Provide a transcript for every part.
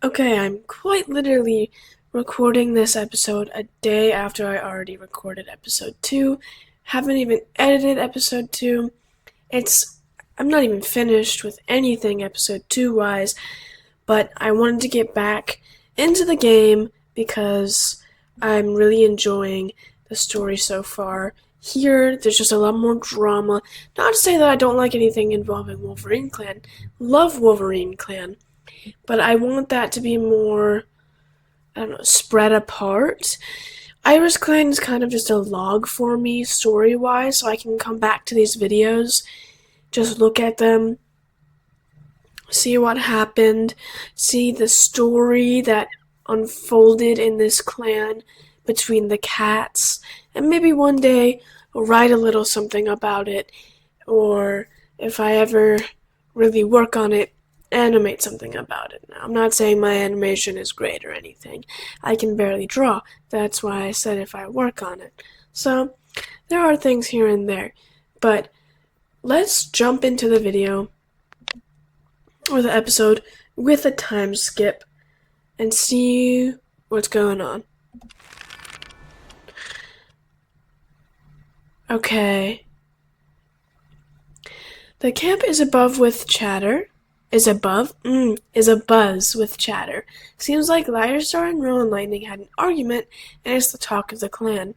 Okay, I'm quite literally recording this episode a day after I already recorded episode 2. Haven't even edited episode 2. I'm not even finished with anything episode 2 wise, but I wanted to get back into the game because I'm really enjoying the story so far. Here, there's just a lot more drama. Not to say that I don't like anything involving Wolverine Clan. Love Wolverine Clan. But I want that to be more, spread apart. IrisClan is kind of just a log for me, story-wise, so I can come back to these videos, just look at them, see what happened, see the story that unfolded in this clan between the cats, and maybe one day write a little something about it, or if I ever really work on it, animate something about it. Now, I'm not saying my animation is great or anything. I can barely draw. That's why I said if I work on it. So, there are things here and there. But let's jump into the video or the episode with a time skip and see what's going on. Okay. The camp is above with chatter. Is a buzz with chatter. Seems like Liarstar and Rowan Lightning had an argument, and it's the talk of the clan.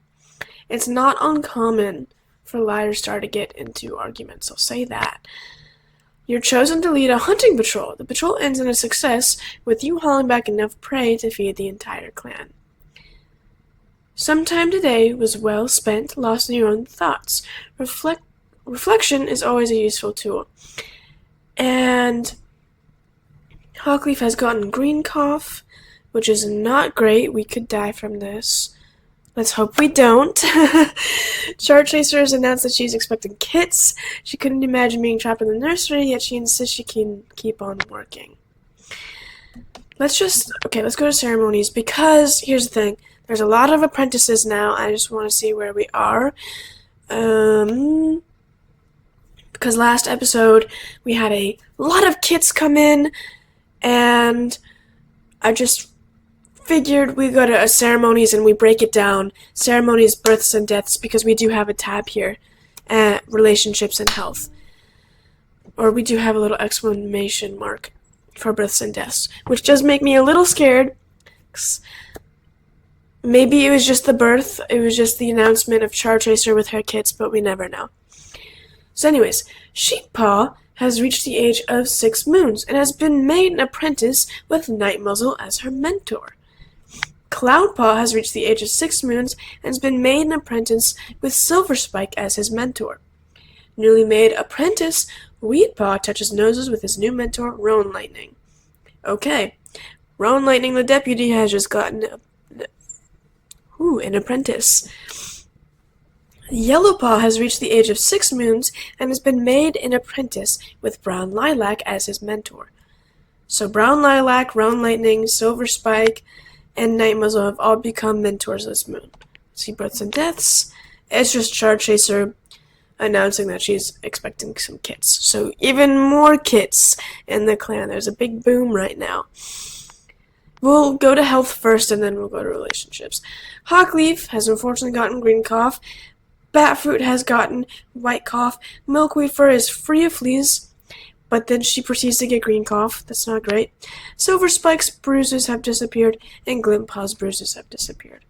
It's not uncommon for Liarstar to get into arguments, I'll say that. You're chosen to lead a hunting patrol. The patrol ends in a success, with you hauling back enough prey to feed the entire clan. Some time today was well spent, lost in your own thoughts. Reflection is always a useful tool. And Hawkleaf has gotten green cough, which is not great. We could die from this. Let's hope we don't. Chartchaser has announced that she's expecting kits. She couldn't imagine being trapped in the nursery, yet she insists she can keep on working. Let's go to ceremonies, because here's the thing. There's a lot of apprentices now. I just want to see where we are. Because last episode, we had a lot of kits come in, and I just figured we go to ceremonies and we break it down. Ceremonies, births, and deaths, because we do have a tab here at relationships and health. Or we do have a little exclamation mark for births and deaths, which does make me a little scared. Maybe it was just the birth, it was just the announcement of Chartchaser with her kits, but we never know. So anyways, Sheeppaw has reached the age of 6 moons and has been made an apprentice with Nightmuzzle as her mentor. Cloudpaw has reached the age of 6 moons and has been made an apprentice with Silverspike as his mentor. Newly made apprentice Weedpaw touches noses with his new mentor, Rowan Lightning. Okay, Rowan Lightning the deputy has just gotten an apprentice. Yellowpaw has reached the age of 6 moons and has been made an apprentice with Brown Lilac as his mentor. So Brown Lilac, Rowan Lightning, Silverspike, and Nightmuzzle have all become mentors this moon. See births and deaths. It's just Chartchaser announcing that she's expecting some kits. So even more kits in the clan. There's a big boom right now. We'll go to health first and then we'll go to relationships. Hawkleaf has unfortunately gotten green cough. Batfruit has gotten white cough. Milkweed Fur is free of fleas, but then she proceeds to get green cough. That's not great. Silverspike's bruises have disappeared, and Glimpaw's bruises have disappeared.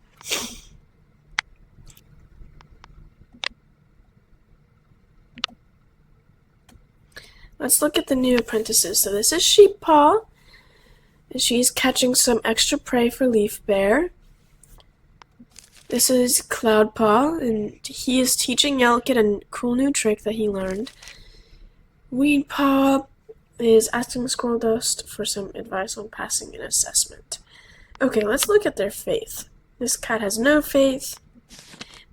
Let's look at the new apprentices. So this is Sheeppaw, and she's catching some extra prey for Leaf Bear. This is Cloudpaw, and he is teaching Yellowkit a cool new trick that he learned. Weedpaw is asking Squirrel Dust for some advice on passing an assessment. Okay, let's look at their faith. This cat has no faith.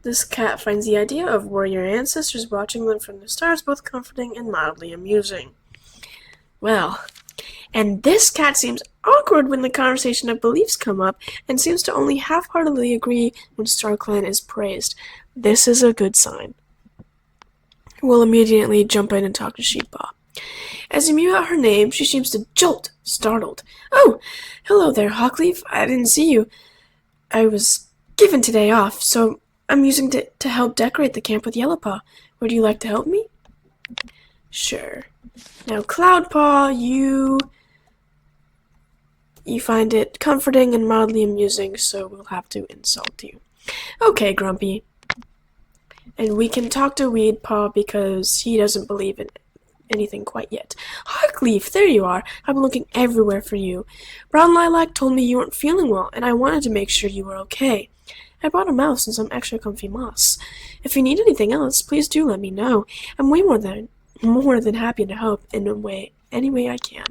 This cat finds the idea of warrior ancestors watching them from the stars both comforting and mildly amusing. Well, and this cat seems awkward when the conversation of beliefs come up and seems to only half-heartedly agree when StarClan is praised. This is a good sign. We'll immediately jump in and talk to Sheeppaw. As you mew out her name, she seems to jolt, startled. Oh, Hello there, Hawkleaf. I didn't see you. I was given today off, so I'm using it to help decorate the camp with Yellowpaw. Would you like to help me? Sure. Now, Cloudpaw, you find it comforting and mildly amusing, so we'll have to insult you. Okay, Grumpy. And we can talk to Weedpaw because he doesn't believe in anything quite yet. Hawkleaf, there you are. I've been looking everywhere for you. Brown Lilac told me you weren't feeling well, and I wanted to make sure you were okay. I brought a mouse and some extra comfy moss. If you need anything else, please do let me know. I'm way more than happy to help in any way I can.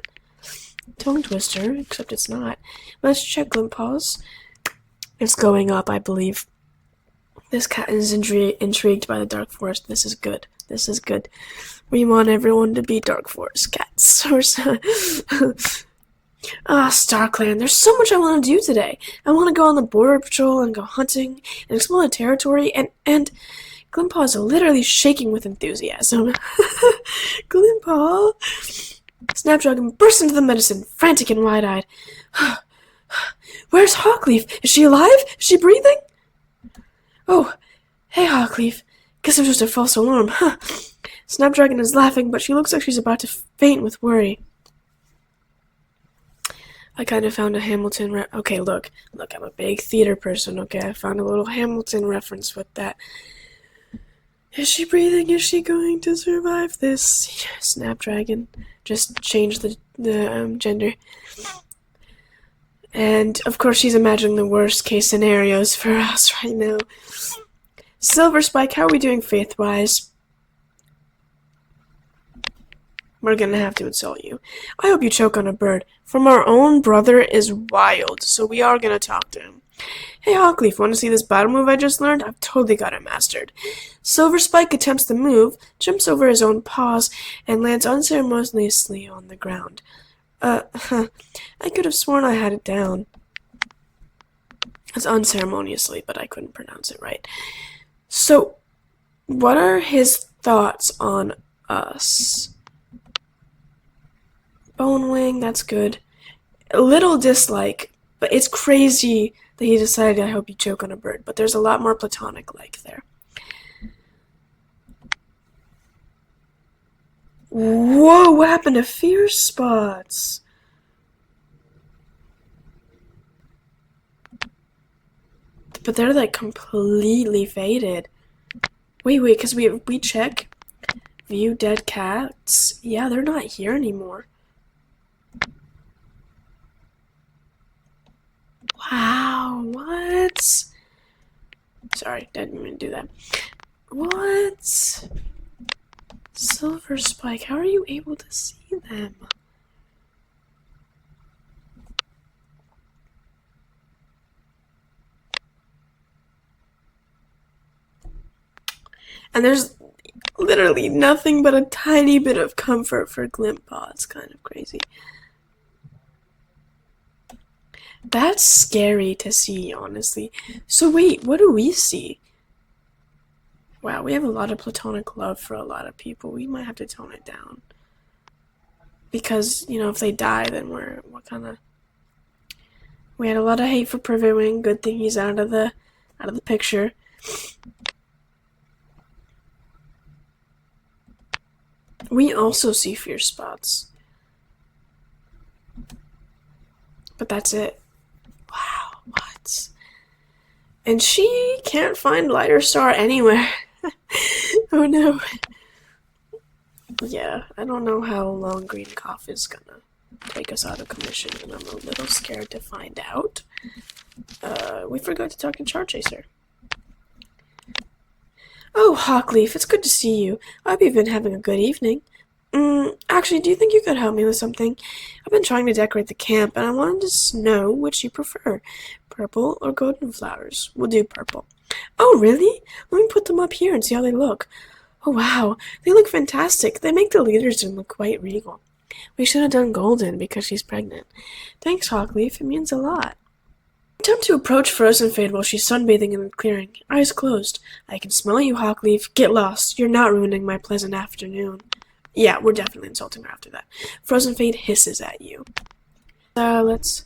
Tongue twister, except it's not. Let's check Glimpaw's. It's going up, I believe. This cat is intrigued by the dark forest. This is good. This is good. We want everyone to be dark forest cats. StarClan, there's so much I want to do today. I want to go on the border patrol and go hunting and explore the territory, and Glimpaw is literally shaking with enthusiasm. Glimpaw! Snapdragon bursts into the medicine, frantic and wide-eyed. Where's Hawkleaf? Is she alive? Is she breathing? Oh, hey Hawkleaf. Guess it was just a false alarm. Snapdragon is laughing, but she looks like she's about to faint with worry. I kind of found a Hamilton okay, look, I'm a big theater person, okay? I found a little Hamilton reference with that. Is she breathing? Is she going to survive this? Snapdragon. Just change the gender. And, of course, she's imagining the worst-case scenarios for us right now. Silver Spike, how are we doing faith-wise? We're gonna have to insult you. I hope you choke on a bird. From our own brother is wild, so we are gonna talk to him. Hey Hawkleaf, want to see this battle move I just learned? I've totally got it mastered. Silver Spike attempts the move, jumps over his own paws, and lands unceremoniously on the ground. I could have sworn I had it down. It's unceremoniously, but I couldn't pronounce it right. So, what are his thoughts on us? Bonewing, that's good. A little dislike, but it's crazy that he decided I hope you choke on a bird, but there's a lot more platonic-like there. Whoa, what happened to Fierce Spots? But they're like completely faded. Wait, because we check view dead cats. Yeah, they're not here anymore. Wow, what? Sorry, didn't mean to do that. What? Silver Spike, how are you able to see them? And there's literally nothing but a tiny bit of comfort for Glimpaw. It's kind of crazy. That's scary to see, honestly. So wait, what do we see? Wow, we have a lot of platonic love for a lot of people. We might have to tone it down. Because, if they die, then we're kind of... We had a lot of hate for Privet. Good thing he's out of the picture. We also see Fierce Spots. But that's it. Wow, what? And she can't find Lighter Star anywhere. Oh no. Yeah, I don't know how long Green Cough is gonna take us out of commission, and I'm a little scared to find out. We forgot to talk to Charchaser. Oh, Hawkleaf, it's good to see you. I hope you've been having a good evening. Actually, do you think you could help me with something? I've been trying to decorate the camp, and I wanted to know which you prefer. Purple or golden flowers? We'll do purple. Oh, really? Let me put them up here and see how they look. Oh, wow. They look fantastic. They make the leaders look quite regal. We should have done golden because she's pregnant. Thanks, Hawkleaf. It means a lot. Attempt to approach Frozen Fade while she's sunbathing in the clearing. Eyes closed. I can smell you, Hawkleaf. Get lost. You're not ruining my pleasant afternoon. Yeah, we're definitely insulting her after that. Frozen Fade hisses at you. Let's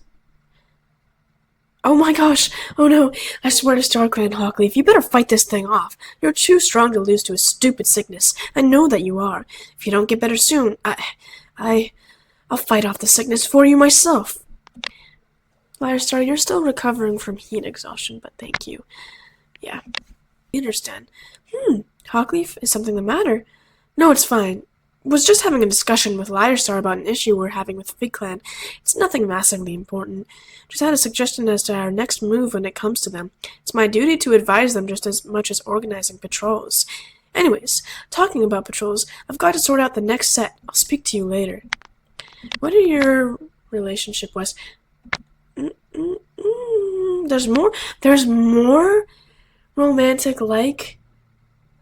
Oh my gosh! Oh no! I swear to StarClan Hawkleaf, you better fight this thing off. You're too strong to lose to a stupid sickness. I know that you are. If you don't get better soon, I'll fight off the sickness for you myself. Liarstar, you're still recovering from heat exhaustion, but thank you. Yeah, I understand. Hawkleaf, is something the matter? No, it's fine. Was just having a discussion with Liarstar about an issue we're having with ChiveClan. It's nothing massively important. Just had a suggestion as to our next move when it comes to them. It's my duty to advise them just as much as organizing patrols. Anyways, talking about patrols, I've got to sort out the next set. I'll speak to you later. What are your relationship was? There's more romantic like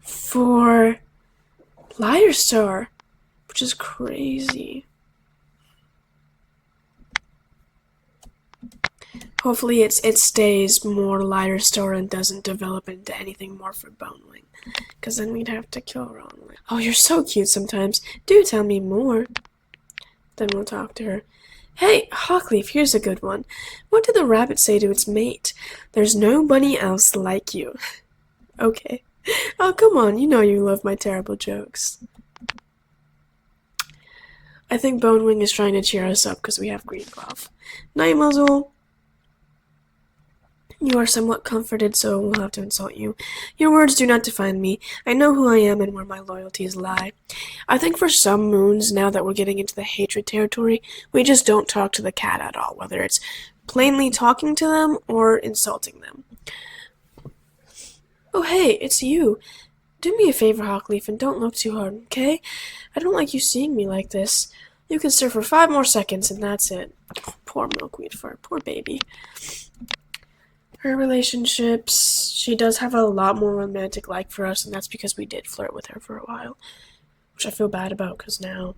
for Liarstar, which is crazy. Hopefully it stays more Liarstar and doesn't develop into anything more for Bonewing, because then we'd have to kill Ronwing. Oh, you're so cute sometimes. Do tell me more. Then we'll talk to her. Hey, Hawkleaf, here's a good one. What did the rabbit say to its mate? There's nobody else like you. Okay. Oh, come on, you know you love my terrible jokes. I think Bonewing is trying to cheer us up because we have Green Glove. Night, Muzzle. You are somewhat comforted, so we'll have to insult you. Your words do not define me. I know who I am and where my loyalties lie. I think for some moons, now that we're getting into the hatred territory, we just don't talk to the cat at all, whether it's plainly talking to them or insulting them. Oh hey, it's you. Do me a favor, Hawkleaf, and don't look too hard, okay? I don't like you seeing me like this. You can stir for 5 more seconds, and that's it. Oh, poor milkweed fur, poor baby. Her relationships, she does have a lot more romantic like for us, and that's because we did flirt with her for a while. Which I feel bad about, because now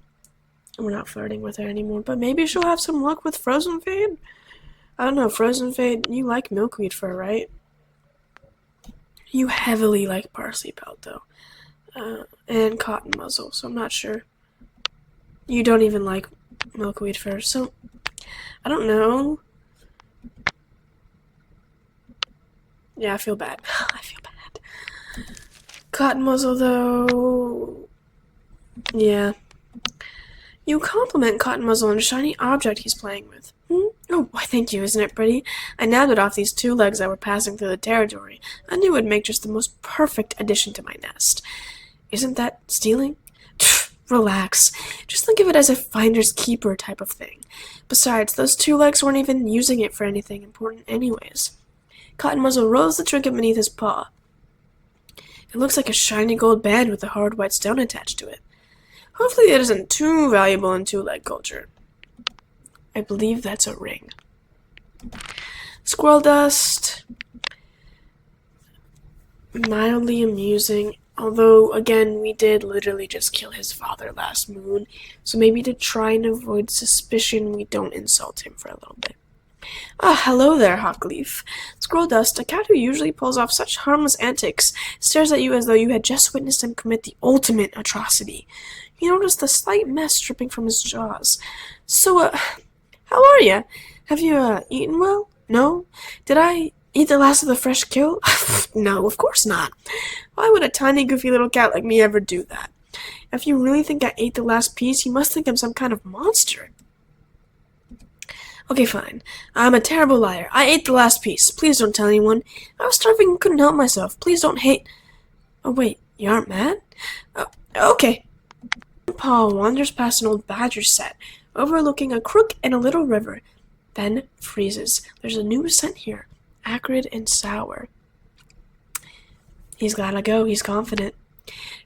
we're not flirting with her anymore. But maybe she'll have some luck with Frozen Fade? I don't know, Frozen Fade, you like milkweed fur, right? You heavily like Parsley Pelt, though. And Cotton Muzzle, so I'm not sure. You don't even like milkweed fur, so I don't know. Yeah, I feel bad. I feel bad. Cotton Muzzle, though. Yeah. You compliment Cotton Muzzle on a shiny object he's playing with. Oh, why thank you, isn't it pretty? I nabbed it off these 2 legs that were passing through the territory. I knew it would make just the most perfect addition to my nest. Isn't that stealing? Relax. Just think of it as a finder's keeper type of thing. Besides, those 2 legs weren't even using it for anything important anyways. Cotton Muzzle rolls the trinket beneath his paw. It looks like a shiny gold band with a hard white stone attached to it. Hopefully it isn't too valuable in 2-leg culture. I believe that's a ring. Squirrel dust. Mildly amusing. Although, again, we did literally just kill his father last moon. So maybe to try and avoid suspicion, we don't insult him for a little bit. Ah, hello there, Hawkleaf. Squirrel Dust, a cat who usually pulls off such harmless antics, stares at you as though you had just witnessed him commit the ultimate atrocity. You notice the slight mess dripping from his jaws. So, how are you? Have you, eaten well? No? Did I eat the last of the fresh kill? No, of course not. Why would a tiny, goofy little cat like me ever do that? If you really think I ate the last piece, you must think I'm some kind of monster. Okay, fine. I'm a terrible liar. I ate the last piece. Please don't tell anyone. I was starving and couldn't help myself. Please don't hate... Oh, wait. You aren't mad? Okay. Paul wanders past an old badger set, overlooking a crook and a little river, then freezes. There's a new scent here, acrid and sour. He's gotta go. He's confident.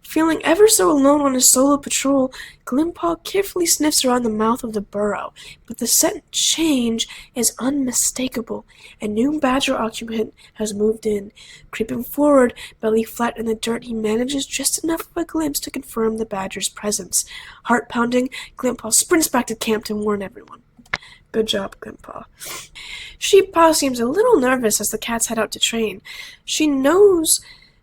Feeling ever so alone on his solo patrol, Glimpaw carefully sniffs around the mouth of the burrow, but the scent change is unmistakable. A new badger occupant has moved in. Creeping forward, belly flat in the dirt, he manages just enough of a glimpse to confirm the badger's presence. Heart pounding, Glimpaw sprints back to camp to warn everyone. Good job, Glimpaw. Sheeppaw seems a little nervous as the cats head out to train. She knows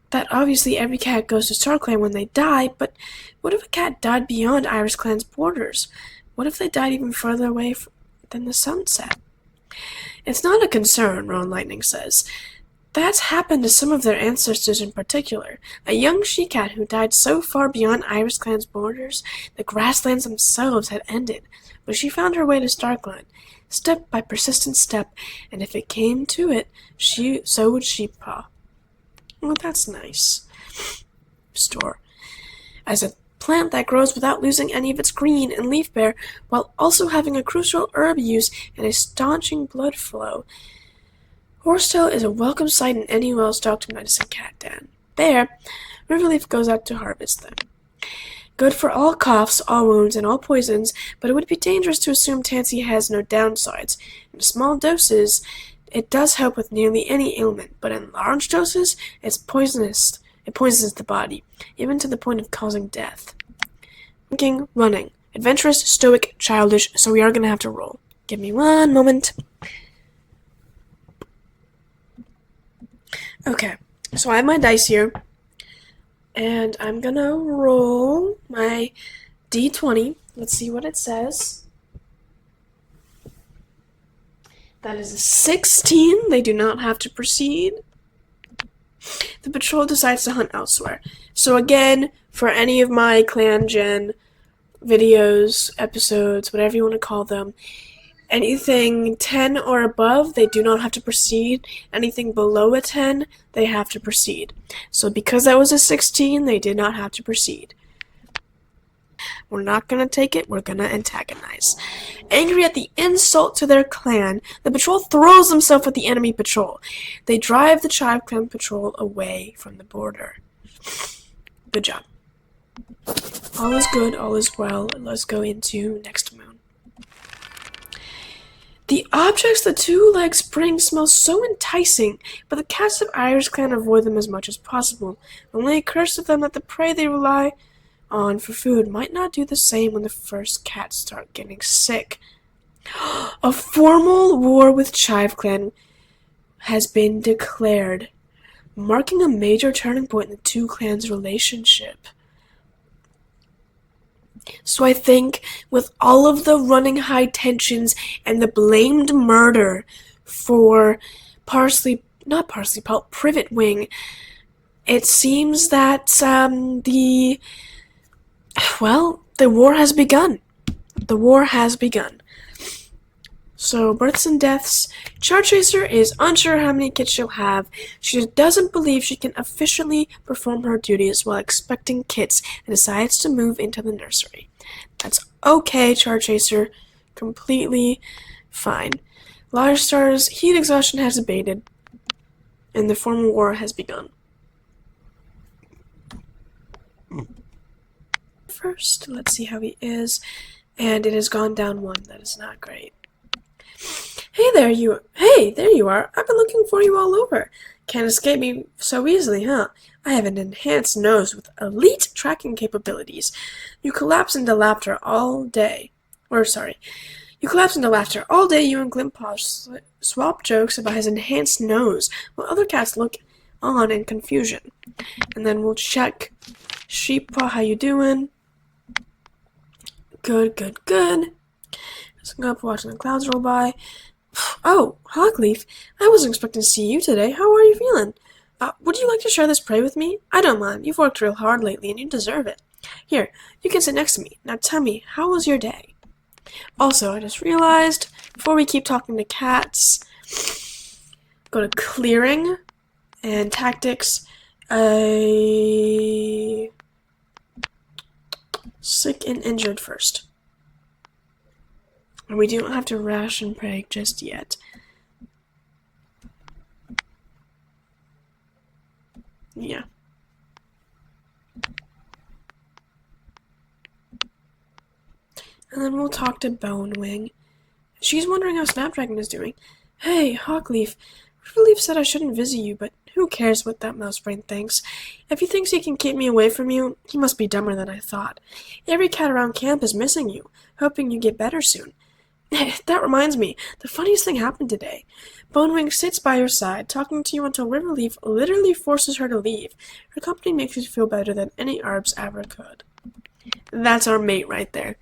that obviously every cat goes to StarClan when they die, but what if a cat died beyond IrisClan's borders? What if they died even further away than the sunset? It's not a concern, Ron Lightning says. That's happened to some of their ancestors in particular. A young she-cat who died so far beyond IrisClan's borders, the grasslands themselves had ended. But she found her way to StarClan, step by persistent step, and if it came to it, so would Sheeppaw. Well, that's nice. Store. As a plant that grows without losing any of its green and leaf bare, while also having a crucial herb use and a staunching blood flow, horsetail is a welcome sight in any well-stocked medicine cat den. There, Riverleaf goes out to harvest them. Good for all coughs, all wounds, and all poisons, but it would be dangerous to assume Tansy has no downsides. In small doses, it does help with nearly any ailment, but in large doses, it's poisonous. It poisons the body, even to the point of causing death. Thinking, running. Adventurous, stoic, childish, so we are going to have to roll. Give me one moment. Okay, so I have my dice here, and I'm gonna roll my d20. Let's see what it says. That is a 16. They do not have to proceed. The patrol decides to hunt elsewhere. So again, for any of my Clan Gen videos, episodes, whatever you want to call them, anything 10 or above, they do not have to proceed. Anything below a 10, they have to proceed. So because that was a 16, they did not have to proceed. We're not going to take it, we're going to antagonize. Angry at the insult to their clan, the patrol throws themselves at the enemy patrol. They drive the ChiveClan patrol away from the border. Good job. All is good, all is well. Let's go into next moon. The objects the two legs bring smell so enticing, but the cats of IrisClan avoid them as much as possible. Only occurs to them that the prey they rely on for food might not do the same when the first cats start getting sick. A formal war with ChiveClan has been declared, marking a major turning point in the two clans' relationship. So I think with all of the running high tensions and the blamed murder for Privet Wing, it seems that the war has begun. The war has begun. So, births and deaths. Charchaser is unsure how many kids she'll have. She doesn't believe she can efficiently perform her duties while expecting kids and decides to move into the nursery. That's okay, Charchaser. Completely fine. Large Star's heat exhaustion has abated, and the formal war has begun. First, let's see how he is, and it has gone down 1. That is not great. Hey, there you are. I've been looking for you all over. Can't escape me so easily, huh? I have an enhanced nose with elite tracking capabilities. You collapse into laughter all day. You and Glimpaw swap jokes about his enhanced nose, while other cats look on in confusion. And then we'll check. Sheeppaw, how you doing? Good. Just up watching the clouds roll by. Oh, Hawkleaf, I wasn't expecting to see you today. How are you feeling? Would you like to share this prey with me? I don't mind. You've worked real hard lately, and you deserve it. Here, you can sit next to me. Now tell me, how was your day? Also, I just realized, before we keep talking to cats, go to clearing and tactics. Sick and injured first. And we don't have to ration prey just yet. Yeah. And then we'll talk to Bonewing. She's wondering how Snapdragon is doing. Hey, Hawkleaf. Riverleaf said I shouldn't visit you, but who cares what that mousebrain thinks? If he thinks he can keep me away from you, he must be dumber than I thought. Every cat around camp is missing you, hoping you get better soon. That reminds me, the funniest thing happened today. Bonewing sits by your side, talking to you until Riverleaf literally forces her to leave. Her company makes you feel better than any herbs ever could. That's our mate right there.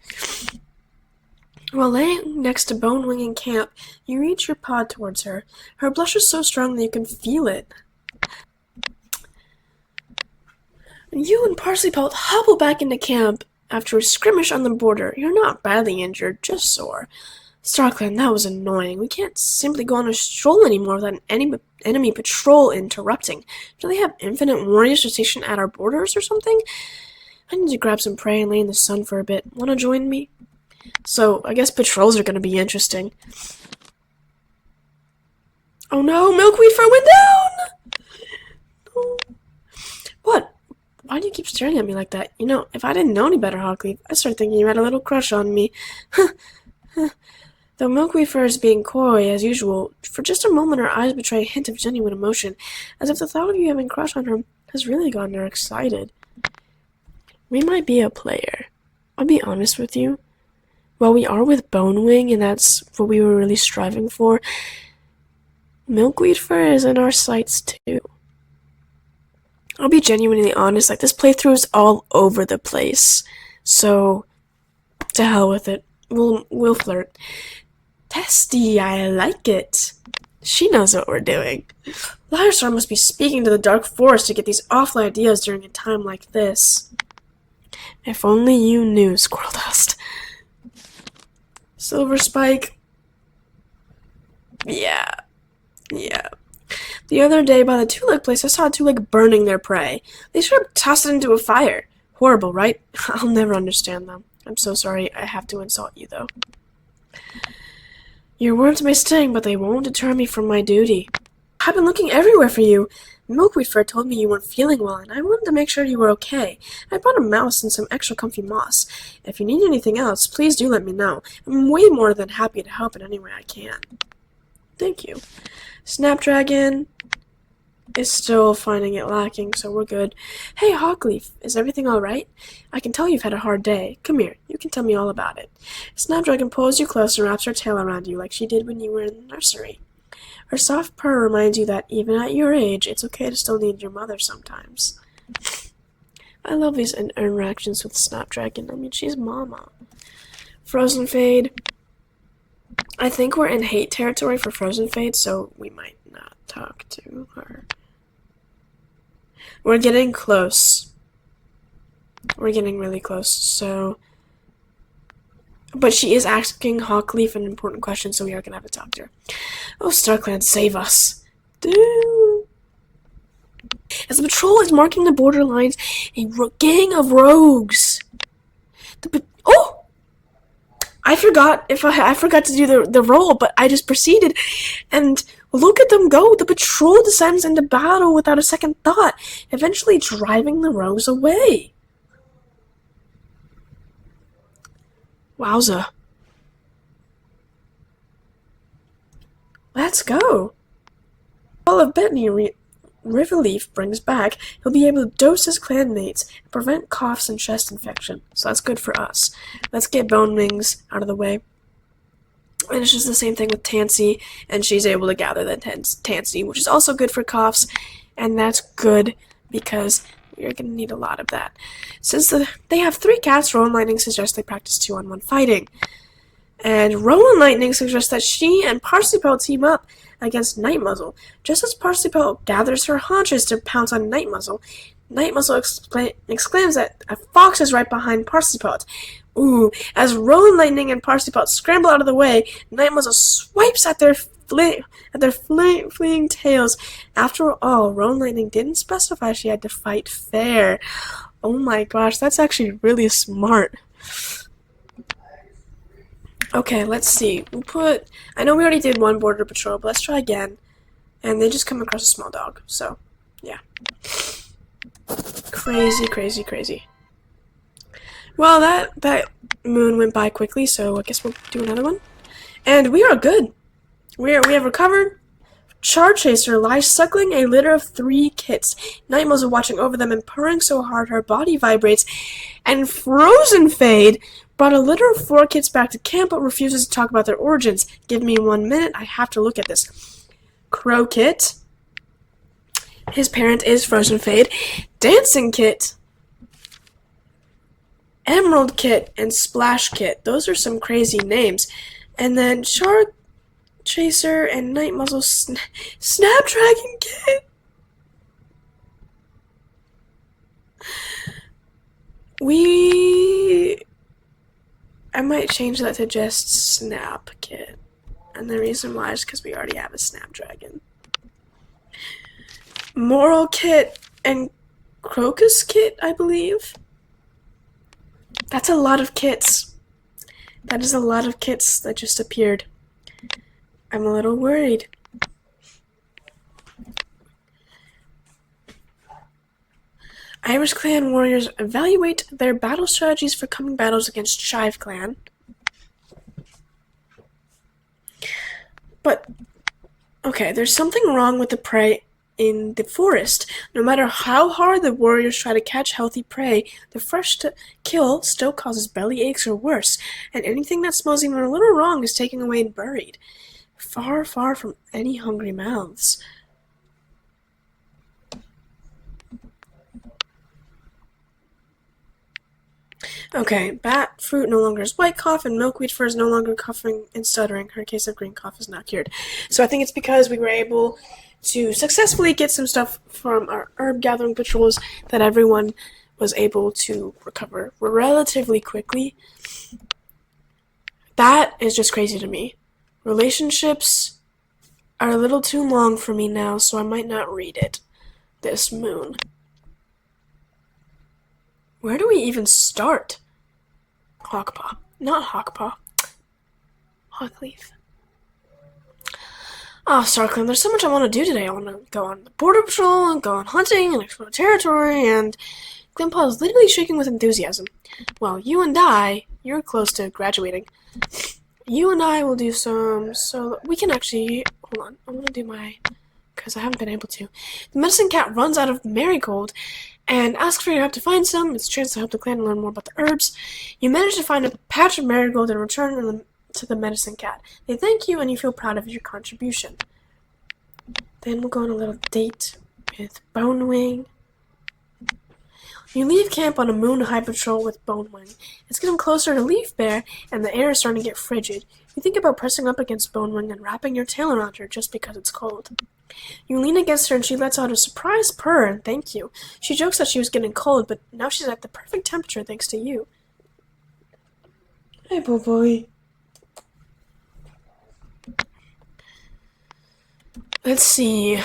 While laying next to Bonewing in camp, you reach your paw towards her. Her blush is so strong that you can feel it. You and Parsley Pelt hobble back into camp after a skirmish on the border. You're not badly injured, just sore. StarClan, that was annoying. We can't simply go on a stroll anymore without an enemy patrol interrupting. Do they have infinite warriors stationed at our borders or something? I need to grab some prey and lay in the sun for a bit. Wanna join me? So, I guess patrols are gonna be interesting. Oh no, milkweed fur went down! Oh. What? Why do you keep staring at me like that? You know, if I didn't know any better, Hawkleaf, I'd start thinking you had a little crush on me. Though milkweed fur is being coy, as usual, for just a moment her eyes betray a hint of genuine emotion, as if the thought of you having a crush on her has really gotten her excited. We might be a player. I'll be honest with you. While we are with Bonewing, and that's what we were really striving for, milkweed fur is in our sights too. I'll be genuinely honest, like, this playthrough is all over the place. So, to hell with it. We'll flirt. Testy, I like it. She knows what we're doing. Lyrestar must be speaking to the Dark Forest to get these awful ideas during a time like this. If only you knew, Squirrel Dust. Silver Spike. Yeah. The other day by the two-leg place, I saw a two-leg burning their prey. They should have tossed it into a fire. Horrible, right? I'll never understand them. I'm so sorry I have to insult you, though. Your words may sting, but they won't deter me from my duty. I've been looking everywhere for you. Milkweed Fur told me you weren't feeling well, and I wanted to make sure you were okay. I brought a mouse and some extra comfy moss. If you need anything else, please do let me know. I'm way more than happy to help in any way I can. Thank you. Snapdragon is still finding it lacking, so we're good. Hey, Hawkleaf, is everything alright? I can tell you've had a hard day. Come here, you can tell me all about it. Snapdragon pulls you close and wraps her tail around you like she did when you were in the nursery. Her soft purr reminds you that even at your age, it's okay to still need your mother sometimes. I love these interactions with Snapdragon. I mean, she's mama. Frozen Fade. I think we're in hate territory for Frozen Fade, so we might not talk to her. We're getting close. We're getting really close, so... But she is asking Hawkleaf an important question, so we are going to have to talk to her. Oh, StarClan, save us. Dude. As the patrol is marking the borderlines, a gang of rogues. Oh! I forgot to do the roll, but I just proceeded, and look at them go. The patrol descends into battle without a second thought, eventually driving the rogues away. Wowza. Let's go. All of Bethany Riverleaf brings back, he'll be able to dose his clanmates and prevent coughs and chest infection. So that's good for us. Let's get Bone Wings out of the way. And it's just the same thing with Tansy, and she's able to gather that Tansy, which is also good for coughs, and that's good because you're going to need a lot of that. Since they have 3 cats, Rowan Lightning suggests they practice 2-on-1 fighting. And Rowan Lightning suggests that she and Parsley Pelt team up against Night Muzzle. Just as Parsley Pelt gathers her haunches to pounce on Night Muzzle exclaims that a fox is right behind Parsley Pelt. Ooh, as Rowan Lightning and Parsley Pelt scramble out of the way, Night Muzzle swipes at their fleeing tails. After all, Rowan Lightning didn't specify she had to fight fair. Oh my gosh, that's actually really smart. Okay, let's see. I know we already did 1 border patrol, but let's try again. And they just come across a small dog, so, yeah. Crazy. Well, that moon went by quickly, so I guess we'll do another one. And we are good. We have recovered. Charchaser lies suckling a litter of 3 kits. Night Muzzle watching over them and purring so hard her body vibrates. And Frozen Fade brought a litter of 4 kits back to camp but refuses to talk about their origins. Give me 1 minute, I have to look at this. Crow Kit. His parent is Frozen Fade. Dancing Kit. Emerald Kit and Splash Kit. Those are some crazy names. And then Shark Chaser and Night Muzzle Snapdragon Kit. I might change that to just Snap Kit. And the reason why is because we already have a Snapdragon. Moral Kit and Crocus Kit, I believe. That's a lot of kits. That is a lot of kits that just appeared. I'm a little worried. IrisClan warriors evaluate their battle strategies for coming battles against ChiveClan. But, okay, there's something wrong with the prey in the forest. No matter how hard the warriors try to catch healthy prey, the fresh kill still causes belly aches or worse, and anything that smells even a little wrong is taken away and buried. Far, far from any hungry mouths. Okay, bat fruit no longer is white cough, and milkweed fur is no longer coughing and stuttering. Her case of green cough is not cured. So I think it's because we were able to successfully get some stuff from our herb gathering patrols that everyone was able to recover relatively quickly. That is just crazy to me. Relationships are a little too long for me now, so I might not read it. This moon. Where do we even start? Hawkpaw. Not Hawkpaw. Hawkleaf. Oh, ChiveClan, there's so much I want to do today. I want to go on the border patrol, and go on hunting, and explore territory, and Grandpa is literally shaking with enthusiasm. Well, you're close to graduating. You and I will do so we can actually, hold on, I want to do because I haven't been able to. The medicine cat runs out of marigold and asks for your help to find some. It's a chance to help the clan and learn more about the herbs. You manage to find a patch of marigold and return to the medicine cat. They thank you and you feel proud of your contribution. Then we'll go on a little date with Bonewing. You leave camp on a moon-high patrol with Bonewing. It's getting closer to Leaf Bear, and the air is starting to get frigid. You think about pressing up against Bonewing and wrapping your tail around her just because it's cold. You lean against her and she lets out a surprise purr and thank you. She jokes that she was getting cold, but now she's at the perfect temperature thanks to you. Hey, boy. Let's see.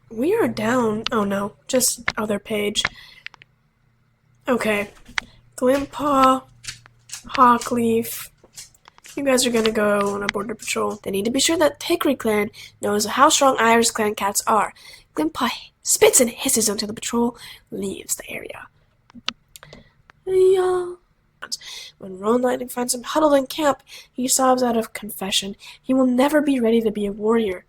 We are down. Oh no, just other page. Okay. Glimpaw, Hawkleaf. You guys are gonna go on a border patrol. They need to be sure that HickoryClan knows how strong IrisClan cats are. Glimpaw spits and hisses until the patrol leaves the area. When Rowan Lightning finds him huddled in camp, he sobs out of confession. He will never be ready to be a warrior.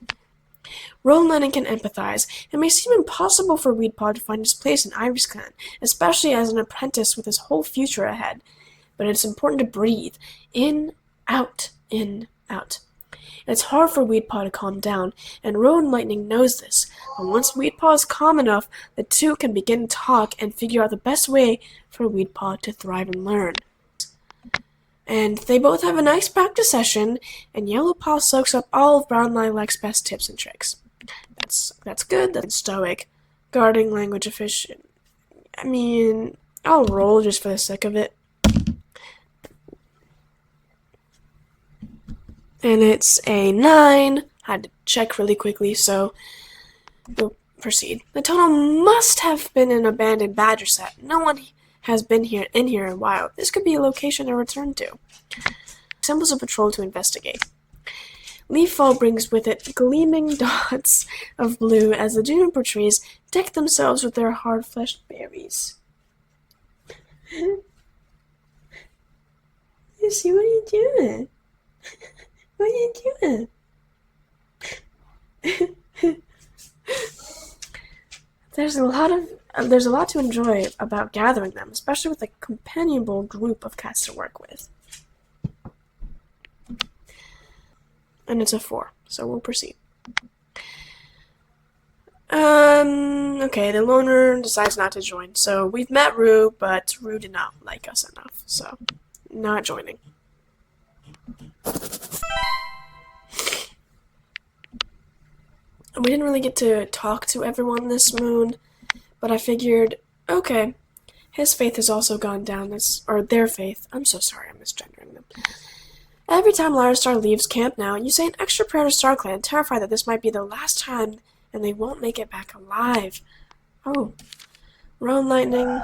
Rowan Lightning can empathize. It may seem impossible for Weedpaw to find his place in IrisClan, especially as an apprentice with his whole future ahead. But it's important to breathe. In, out, in, out. It's hard for Weedpaw to calm down, and Rowan Lightning knows this. But once Weedpaw is calm enough, the two can begin to talk and figure out the best way for Weedpaw to thrive and learn. And they both have a nice practice session, and Yellowpaw soaks up all of Brown Lilac's best tips and tricks. That's good. That's stoic. Guarding language efficient. I mean, I'll roll just for the sake of it. And it's a 9. I had to check really quickly, so we'll proceed. The tunnel must have been an abandoned badger set. No one has been in here in a while. This could be a location to return to. Assembles a patrol to investigate. Leafall brings with it gleaming dots of blue as the juniper trees deck themselves with their hard-fleshed berries. Lucy, what are you doing? What are you doing? There's a lot to enjoy about gathering them, especially with a companionable group of cats to work with. And it's a 4, so we'll proceed. Okay, the loner decides not to join. So we've met Rue, but Rue did not like us enough, so not joining. We didn't really get to talk to everyone this moon, but I figured, okay, his faith has also gone down or their faith. I'm so sorry, I'm misgendering them. Every time Lyristar leaves camp now, you say an extra prayer to StarClan, terrified that this might be the last time and they won't make it back alive. Oh. Roan Lightning.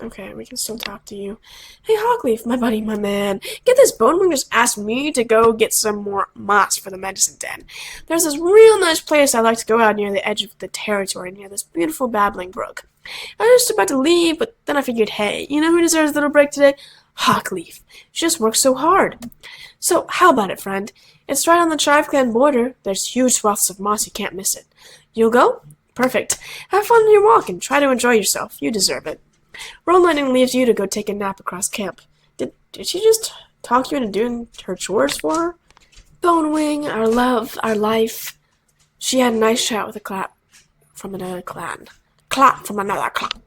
Okay, we can still talk to you. Hey, Hawkleaf, my buddy, my man. Get this, Bonewing just asked me to go get some more moss for the medicine den. There's this real nice place I like to go out near the edge of the territory, near this beautiful babbling brook. I was just about to leave, but then I figured, hey, you know who deserves a little break today? Hawkleaf. She just works so hard. So, how about it, friend? It's right on the ChiveClan border. There's huge swaths of moss, you can't miss it. You'll go? Perfect. Have fun on your walk and try to enjoy yourself. You deserve it. Roan Lightning leaves you to go take a nap across camp. Did she just talk you into doing her chores for her? Bonewing, our love, our life. She had a nice chat with a clap from another clan. Clap from another clan.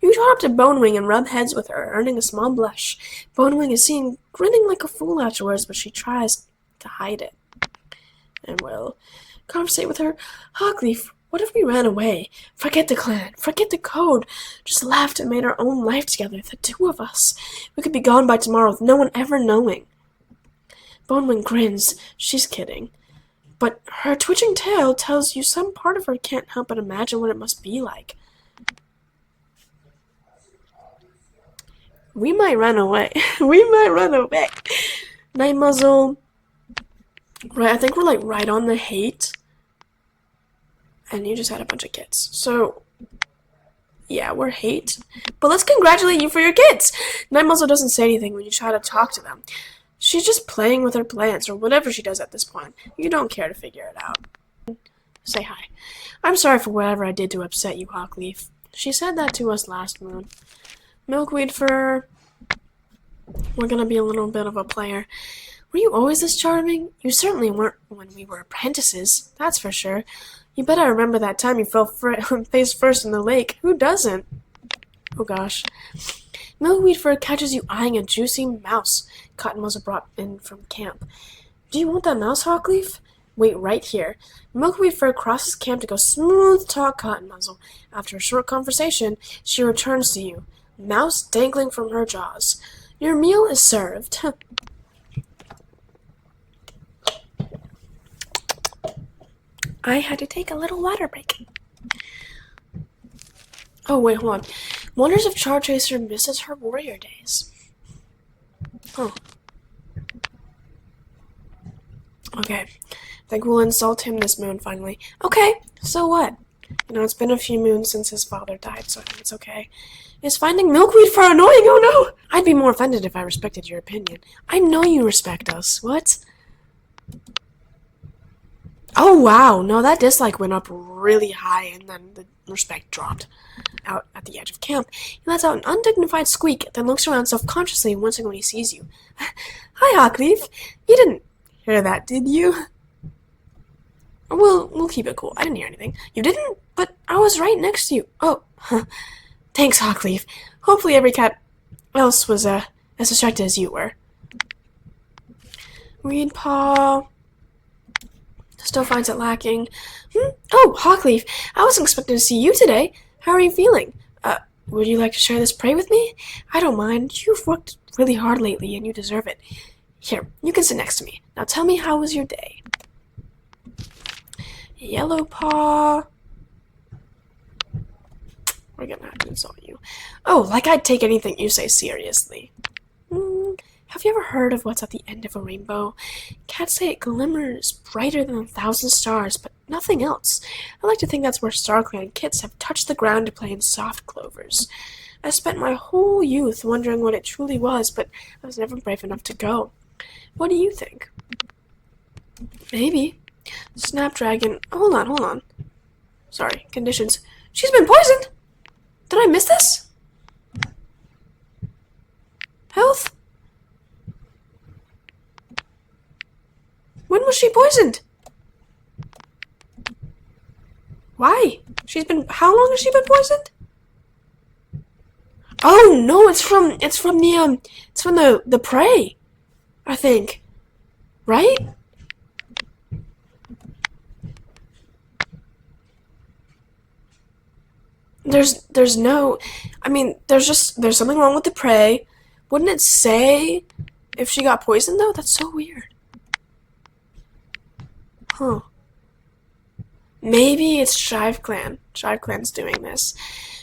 You trot up to Bonewing and rub heads with her, earning a small blush. Bonewing is seen grinning like a fool afterwards, but she tries to hide it. And will conversate with her. Hawkleaf, what if we ran away? Forget the clan. Forget the code. Just laughed and made our own life together, the two of us. We could be gone by tomorrow with no one ever knowing. Bonewing grins. She's kidding. But her twitching tail tells you some part of her can't help but imagine what it must be like. We might run away. We might run away. Night Muzzle. Right, I think we're like right on the hate. And you just had a bunch of kids. So, yeah, we're hate. But let's congratulate you for your kids. Night Muzzle doesn't say anything when you try to talk to them. She's just playing with her plants, or whatever she does at this point. You don't care to figure it out. Say hi. I'm sorry for whatever I did to upset you, Hawkleaf. She said that to us last moon. Milkweed Fur. We're gonna be a little bit of a player. Were you always this charming? You certainly weren't when we were apprentices, that's for sure. You bet I remember that time you fell face first in the lake. Who doesn't? Oh gosh. Milkweed Fur catches you eyeing a juicy mouse Cotton Muzzle brought in from camp. Do you want that mouse, Hawkleaf? Wait right here. Milkweed Fur crosses camp to go smooth talk Cotton Muzzle. After a short conversation, she returns to you, mouse dangling from her jaws. Your meal is served. I had to take a little water break. Oh, wait, hold on. Wonders if Chartracer misses her warrior days. Oh. Okay. I think we'll insult him this moon, finally. Okay, so what? You know, it's been a few moons since his father died, so I think it's okay. Is finding Milkweed Fur annoying? Oh no! I'd be more offended if I respected your opinion. I know you respect us. What? Oh wow, no, that dislike went up really high and then the respect dropped out at the edge of camp. He lets out an undignified squeak, then looks around self-consciously, wincing when he sees you. Hi, Hawkleaf. You didn't hear that, did you? We'll keep it cool. I didn't hear anything. You didn't? But I was right next to you. Oh, huh. Thanks, Hawkleaf. Hopefully every cat else was as distracted as you were. Reed Paw still finds it lacking. Oh, Hawkleaf, I wasn't expecting to see you today. How are you feeling? Would you like to share this prey with me? I don't mind. You've worked really hard lately, and you deserve it. Here, you can sit next to me. Now tell me, how was your day? Yellow Paw. We're gonna have to insult you. Oh, like I'd take anything you say seriously. Have you ever heard of what's at the end of a rainbow? Cats say it glimmers brighter than 1,000 stars, but nothing else. I like to think that's where StarClan kits have touched the ground to play in soft clovers. I spent my whole youth wondering what it truly was, but I was never brave enough to go. What do you think? Maybe. Snapdragon. Hold on. Sorry, conditions. She's been poisoned! Did I miss this? Health? When was she poisoned? Why? How long has she been poisoned? Oh no, it's from the prey, I think. Right? There's no, I mean, there's something wrong with the prey. Wouldn't it say if she got poisoned though? That's so weird. Huh. Maybe it's ChiveClan. ChiveClan's doing this.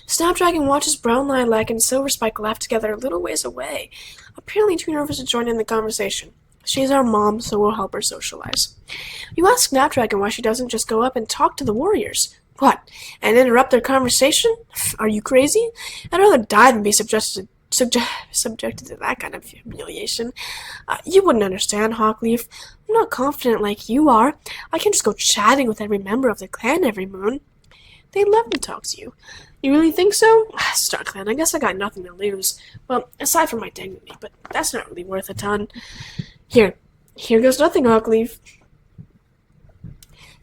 Snapdragon watches Brown Lilac and Silver Spike laugh together a little ways away, apparently too nervous to join in the conversation. She's our mom, so we'll help her socialize. You ask Snapdragon why she doesn't just go up and talk to the warriors. What? And interrupt their conversation? Are you crazy? I'd rather die than be subjected to that kind of humiliation. You wouldn't understand, Hawkleaf. I'm not confident like you are. I can't just go chatting with every member of the clan every moon. They'd love to talk to you. You really think so? StarClan, I guess I got nothing to lose. Well, aside from my dignity, but that's not really worth a ton. Here goes nothing, Hawkleaf.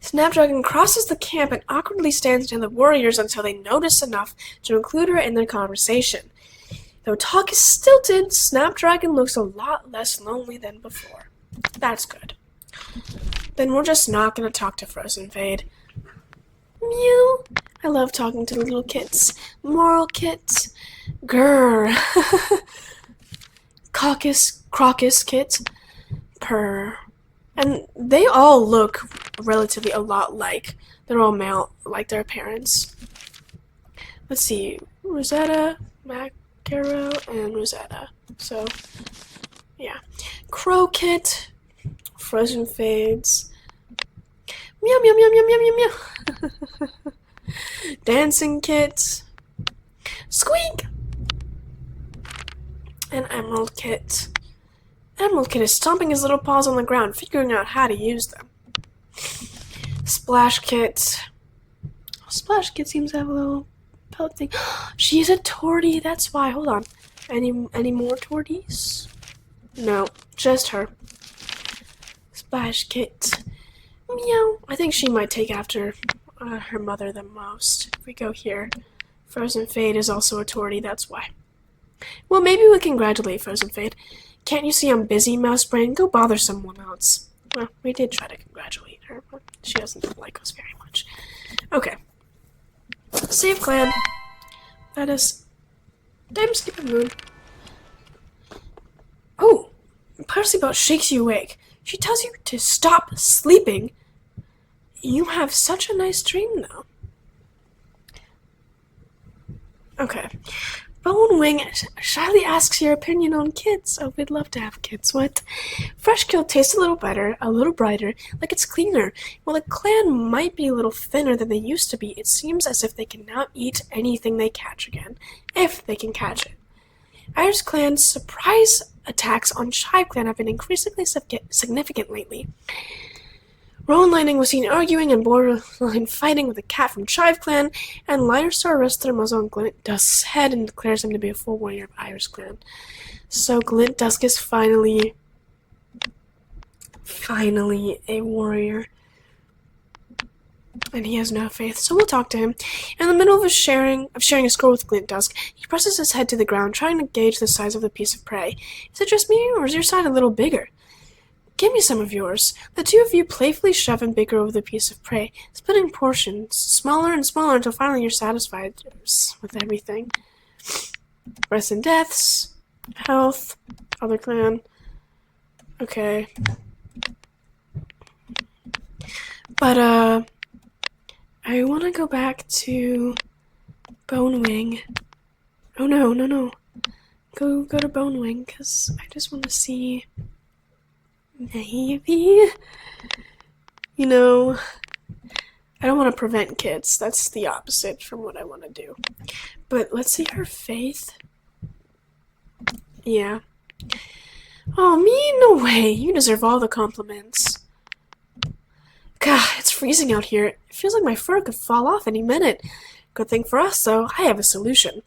Snapdragon crosses the camp and awkwardly stands near the warriors until they notice enough to include her in their conversation. Though talk is stilted, Snapdragon looks a lot less lonely than before. That's good. Then we're just not going to talk to Frozen Fade. Mew. I love talking to the little kits. Moral kits. Grr. Crocus kits. Purr. And they all look relatively a lot alike. They're all male, like their parents. Let's see. Rosetta, Macaro, and Rosetta. So, yeah. Crow Kit. Frozen Fades. Meow, meow, meow, meow, meow, meow, meow. Dancing Kit. Squeak! And Emerald Kit. Emerald Kit is stomping his little paws on the ground, figuring out how to use them. Splash Kit. Splash Kit seems to have a little pelt thing. She's a tortie, that's why. Hold on. Any more torties? No, just her. Splash Kit. Meow. I think she might take after her mother the most. If we go here. Frozen Fade is also a tortie, that's why. Well, maybe we congratulate Frozen Fade. Can't you see I'm busy, Mouse Brain? Go bother someone else. Well, we did try to congratulate her, but she doesn't like us very much. Okay. Save clan. That is... Time skip a moon. Oh! Percy about shakes you awake. She tells you to stop sleeping. You have such a nice dream, though. Okay. Bonewing shyly asks your opinion on kids. Oh, we'd love to have kids. What? Fresh Kill tastes a little better, a little brighter, like it's cleaner. While the clan might be a little thinner than they used to be, it seems as if they can now eat anything they catch again, if they can catch it. IrisClan's surprise attacks on ChiveClan have been increasingly significant lately. Rowan Lightning was seen arguing and borderline fighting with a cat from ChiveClan, and Lionstar arrests their muzzle on Glint Dusk's head and declares him to be a full warrior of IrisClan. So Glint Dusk is finally a warrior. And he has no faith, so we'll talk to him. In the middle of sharing a score with Glint Dusk, he presses his head to the ground, trying to gauge the size of the piece of prey. Is it just me, or is your side a little bigger? Give me some of yours. The two of you playfully shove and bicker over the piece of prey, splitting portions, smaller and smaller until finally you're satisfied with everything. Births and deaths, health, other clan. Okay. But, I want to go back to Bonewing. Oh, no. Go to Bonewing, because I just want to see... Maybe? You know, I don't want to prevent kids. That's the opposite from what I want to do. But let's see her faith. Yeah. Oh, me? No way. You deserve all the compliments. God, it's freezing out here. It feels like my fur could fall off any minute. Good thing for us, though, I have a solution.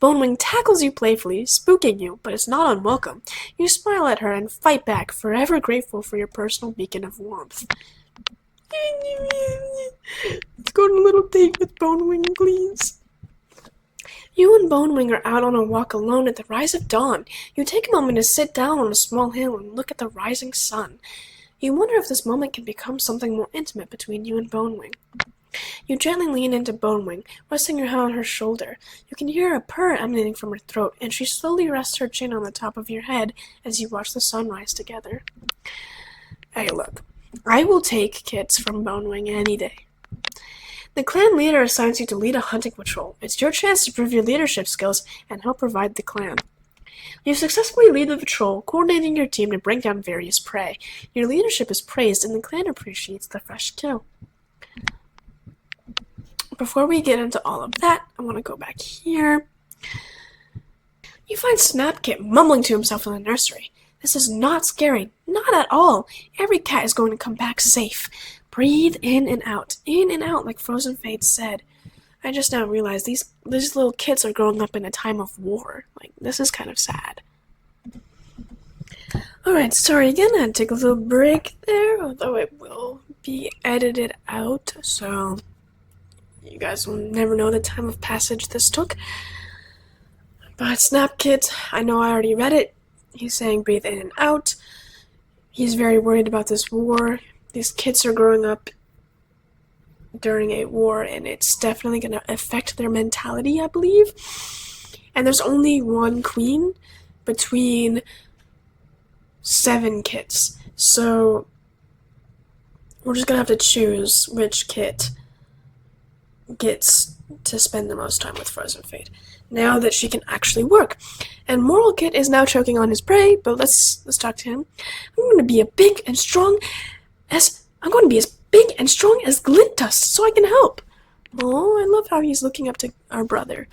Bonewing tackles you playfully, spooking you, but it's not unwelcome. You smile at her and fight back, forever grateful for your personal beacon of warmth. Let's go on a little date with Bonewing, please. You and Bonewing are out on a walk alone at the rise of dawn. You take a moment to sit down on a small hill and look at the rising sun. You wonder if this moment can become something more intimate between you and Bonewing. You gently lean into Bonewing, resting your hand on her shoulder. You can hear a purr emanating from her throat, and she slowly rests her chin on the top of your head as you watch the sun rise together. Hey, look. I will take kits from Bonewing any day. The clan leader assigns you to lead a hunting patrol. It's your chance to prove your leadership skills and help provide the clan. You successfully lead the patrol, coordinating your team to bring down various prey. Your leadership is praised, and the clan appreciates the fresh kill. Before we get into all of that, I want to go back here. You find Snapkit mumbling to himself in the nursery. This is not scary. Not at all. Every cat is going to come back safe. Breathe in and out, like Frozen Fate said. I just now realized these little kids are growing up in a time of war. Like, this is kind of sad. Alright, sorry again, I had to take a little break there, although it will be edited out, so you guys will never know the time of passage this took. But Snapkit, I know I already read it. He's saying breathe in and out. He's very worried about this war. These kids are growing up during a war, and it's definitely going to affect their mentality, I believe. And there's only one queen between 7 kids. So we're just going to have to choose which kid gets to spend the most time with Frozen Fate, now that she can actually work. And Moral Kid is now choking on his prey, but let's talk to him. I'm going to be as big and strong as Glint Dust, so I can help. Oh, I love how he's looking up to our brother.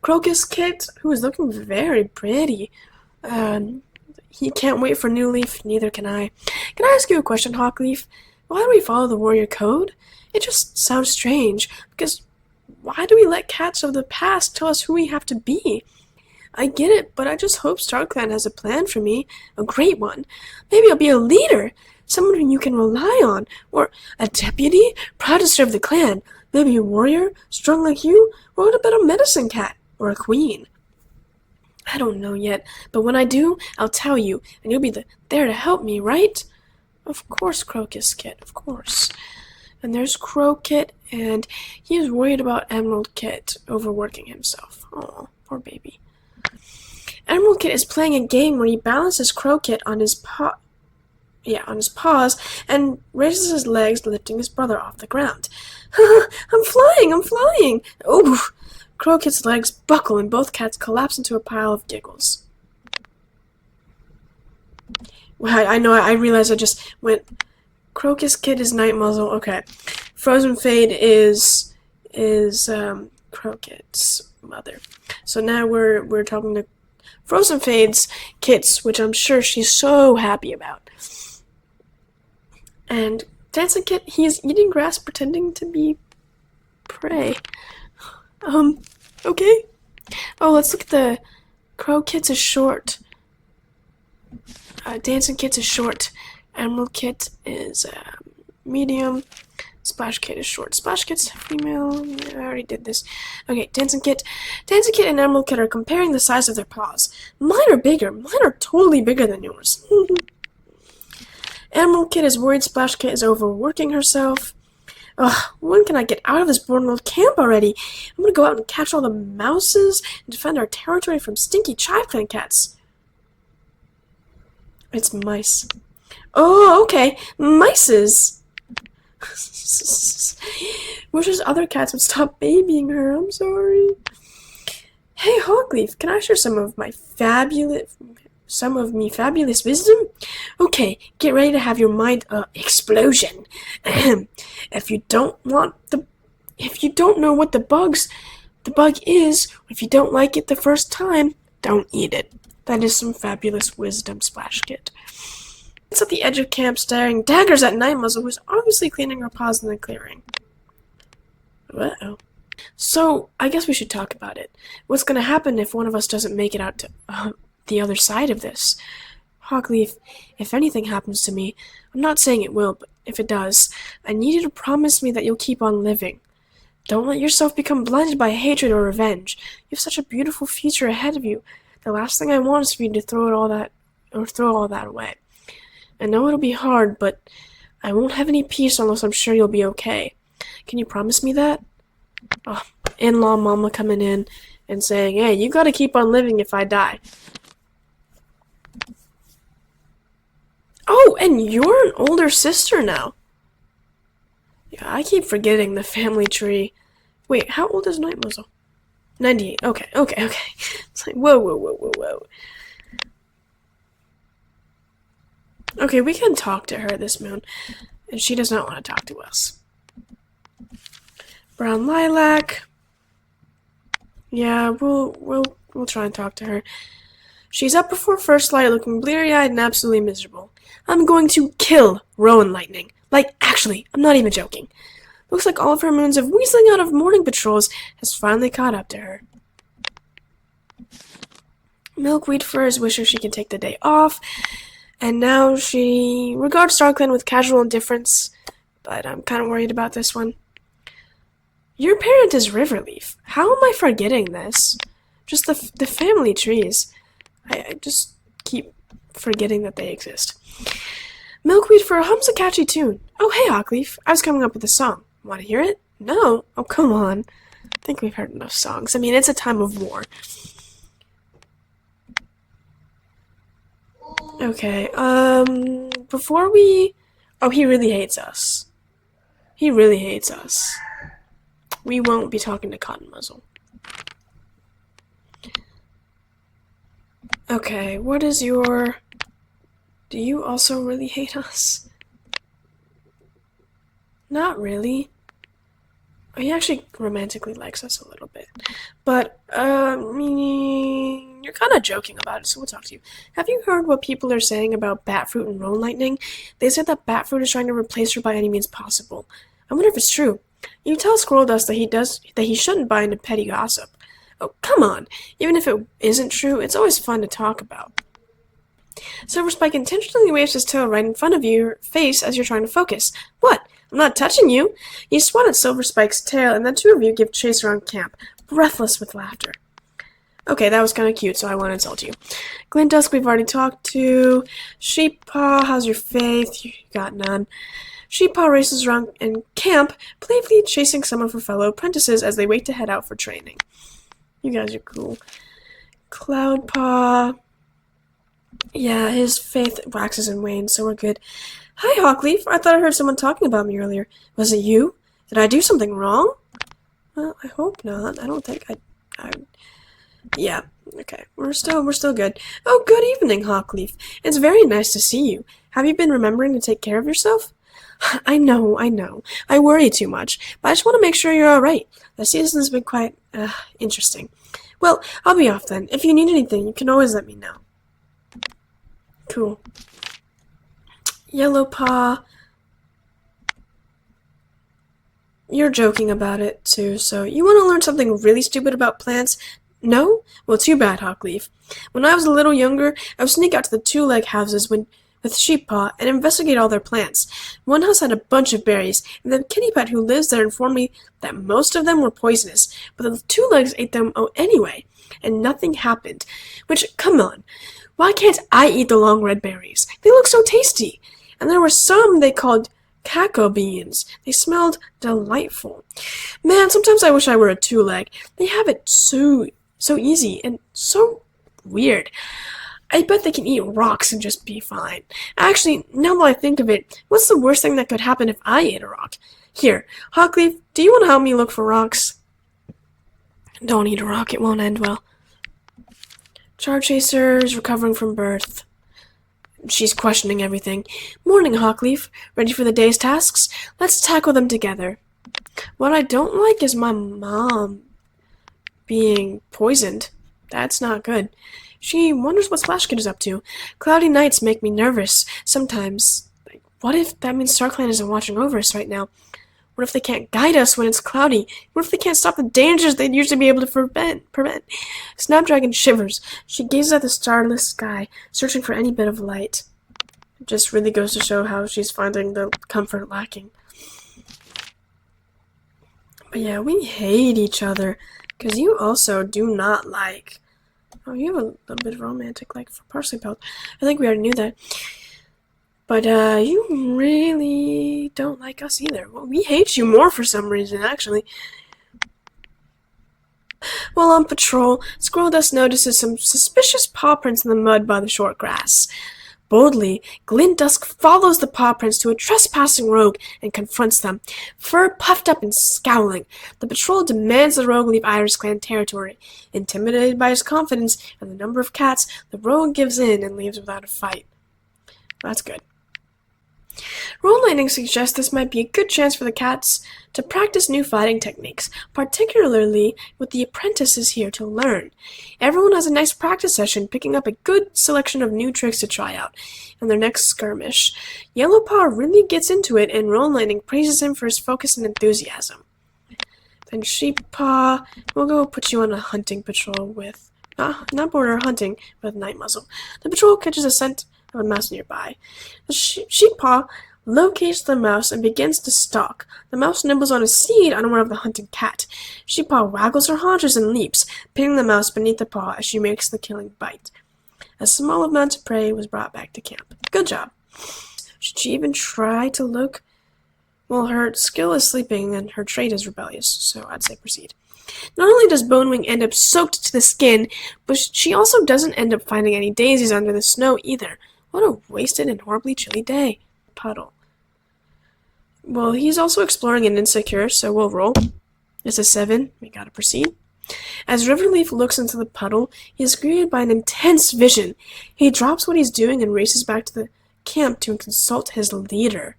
Crocus Kid, who is looking very pretty. He can't wait for New Leaf, neither can I. Can I ask you a question, Hawkleaf? Why do we follow the warrior code? It just sounds strange, because why do we let cats of the past tell us who we have to be? I get it, but I just hope StarClan has a plan for me, a great one. Maybe I'll be a leader, someone who you can rely on, or a deputy, proud to serve the clan. Maybe a warrior, strong like you, or what about a medicine cat, or a queen? I don't know yet, but when I do, I'll tell you, and you'll be there to help me, right? Of course, Crocus Kit, of course. And there's Crow Kit, and he is worried about Emerald Kit overworking himself. Oh, poor baby. Emerald Kit is playing a game where he balances Crow Kit on his paws, and raises his legs, lifting his brother off the ground. I'm flying! Oh! Crow Kit's legs buckle, and both cats collapse into a pile of giggles. Well, I realized I just went... Crocus Kid is Night Muzzle. Okay. Frozen Fade is Crokit's mother. So now we're talking to Frozen Fade's kits, which I'm sure she's so happy about. And Dancing Kit, he's eating grass pretending to be prey. Okay. Oh, let's look at the Crow Kit's is short. Dancing Kit's is short. Emerald Kit is medium. Splash Kit is short. Splash Kit's female. Yeah, I already did this. Okay, Dancing Kit and Emerald Kit are comparing the size of their paws. Mine are bigger. Mine are totally bigger than yours. Emerald Kit is worried Splash Kit is overworking herself. Ugh, when can I get out of this boring old camp already? I'm gonna go out and catch all the mouses and defend our territory from stinky ChiveClan cats. It's mice. Oh, okay. Mices. Wishes other cats would stop babying her. I'm sorry. Hey, Hawkleaf, can I share some of me fabulous wisdom? Okay, get ready to have your mind explosion. If you don't know what the bug is, or if you don't like it the first time, don't eat it. That is some fabulous wisdom, Splash Kit. It's at the edge of camp, staring daggers at Night Muzzle, who's obviously cleaning her paws in the clearing. Uh-oh. So, I guess we should talk about it. What's going to happen if one of us doesn't make it out to the other side of this? Hawkleaf, if anything happens to me, I'm not saying it will, but if it does, I need you to promise me that you'll keep on living. Don't let yourself become blinded by hatred or revenge. You have such a beautiful future ahead of you. The last thing I want is for you to throw all that away. I know it'll be hard, but I won't have any peace unless I'm sure you'll be okay. Can you promise me that? Oh, in-law mama coming in and saying, hey, you gotta keep on living if I die. Oh, and you're an older sister now. Yeah, I keep forgetting the family tree. Wait, how old is Night Muzzle? 98. Okay. It's like, whoa. Okay, we can talk to her this moon, and she does not want to talk to us. Brown Lilac. Yeah, we'll try and talk to her. She's up before first light, looking bleary-eyed and absolutely miserable. I'm going to kill Rowan Lightning. Like, actually, I'm not even joking. Looks like all of her moons of weaseling out of morning patrols has finally caught up to her. Milkweed Furs wishes she can take the day off, and now she regards ChiveClan with casual indifference, but I'm kind of worried about this one. Your parent is Riverleaf. How am I forgetting this? Just the family trees. I just keep forgetting that they exist. Milkweed Fur hums a catchy tune. Oh, hey, Hawkleaf. I was coming up with a song. Want to hear it? No? Oh, come on. I think we've heard enough songs. I mean, it's a time of war. Okay, before we... Oh, he really hates us. He really hates us. We won't be talking to Cotton Muzzle. Okay, what is your... Do you also really hate us? Not really. He actually romantically likes us a little bit. But, you're kind of joking about it, so we'll talk to you. Have you heard what people are saying about Batfruit and Rowan Lightning? They said that Batfruit is trying to replace her by any means possible. I wonder if it's true. You tell Squirrel Dust that he shouldn't buy into petty gossip. Oh, come on. Even if it isn't true, it's always fun to talk about. Silver Spike intentionally waves his tail right in front of your face as you're trying to focus. What? I'm not touching you. You swat at Silver Spike's tail, and the two of you give chase around camp, breathless with laughter. Okay, that was kind of cute, so I won't insult you. Glint Dusk, we've already talked to. Sheeppaw, how's your faith? You got none. Sheeppaw races around in camp, playfully chasing some of her fellow apprentices as they wait to head out for training. You guys are cool. Cloudpaw. Yeah, his faith waxes and wanes, so we're good. Hi, Hawkleaf. I thought I heard someone talking about me earlier. Was it you? Did I do something wrong? Well, I hope not. I don't think I... Yeah, okay. We're still good. Oh, good evening, Hawkleaf. It's very nice to see you. Have you been remembering to take care of yourself? I know. I worry too much, but I just want to make sure you're alright. The season's been quite, interesting. Well, I'll be off then. If you need anything, you can always let me know. Cool. Yellowpaw. You're joking about it, too, so you want to learn something really stupid about plants? No? Well, too bad, Hawkleaf. When I was a little younger, I would sneak out to the two-leg houses with Sheeppaw and investigate all their plants. One house had a bunch of berries, and the kitty pet who lives there informed me that most of them were poisonous, but the two legs ate them anyway, and nothing happened. Which, come on, why can't I eat the long red berries? They look so tasty. And there were some they called cacao beans. They smelled delightful. Man, sometimes I wish I were a two-leg. They have it so easy and so weird. I bet they can eat rocks and just be fine. Actually, now that I think of it, what's the worst thing that could happen if I ate a rock? Here, Hawkleaf, do you want to help me look for rocks? Don't eat a rock, it won't end well. Charchaser is recovering from birth. She's questioning everything. Morning, Hawkleaf. Ready for the day's tasks? Let's tackle them together. What I don't like is my mom being poisoned. That's not good. She wonders what Splash Kid is up to. Cloudy nights make me nervous. Sometimes. What if that means ChiveClan isn't watching over us right now? What if they can't guide us when it's cloudy? What if they can't stop the dangers they'd usually be able to prevent? Snapdragon shivers. She gazes at the starless sky, searching for any bit of light. It just really goes to show how she's finding the comfort lacking. But yeah, we hate each other, because you also do not like... Oh, you have a little bit of romantic like for parsley pelt. I think we already knew that. But you really don't like us either. Well, we hate you more for some reason, actually. While on patrol, Squirrel Dust notices some suspicious paw prints in the mud by the short grass. Boldly, Glint Dusk follows the paw prints to a trespassing rogue and confronts them. Fur puffed up and scowling, the patrol demands the rogue leave IrisClan territory. Intimidated by his confidence and the number of cats, the rogue gives in and leaves without a fight. That's good. Roll Lightning suggests this might be a good chance for the cats to practice new fighting techniques, particularly with the apprentices here to learn. Everyone has a nice practice session, picking up a good selection of new tricks to try out in their next skirmish. Yellowpaw really gets into it, and Roll Lightning praises him for his focus and enthusiasm. Then Sheeppaw, we'll go put you on a hunting patrol with, not border hunting, with Night Muzzle. The patrol catches a scent of a mouse nearby. The Sheeppaw locates the mouse and begins to stalk. The mouse nibbles on a seed unaware of the hunting cat. Sheeppaw waggles her haunches and leaps, pinning the mouse beneath the paw as she makes the killing bite. A small amount of prey was brought back to camp. Good job. Should she even try to look? Well, her skill is sleeping and her trait is rebellious, so I'd say proceed. Not only does Bonewing end up soaked to the skin, but she also doesn't end up finding any daisies under the snow either. What a wasted and horribly chilly day. Puddle. Well, he's also exploring and insecure, so we'll roll. It's a 7. We gotta proceed. As Riverleaf looks into the puddle, he is greeted by an intense vision. He drops what he's doing and races back to the camp to consult his leader.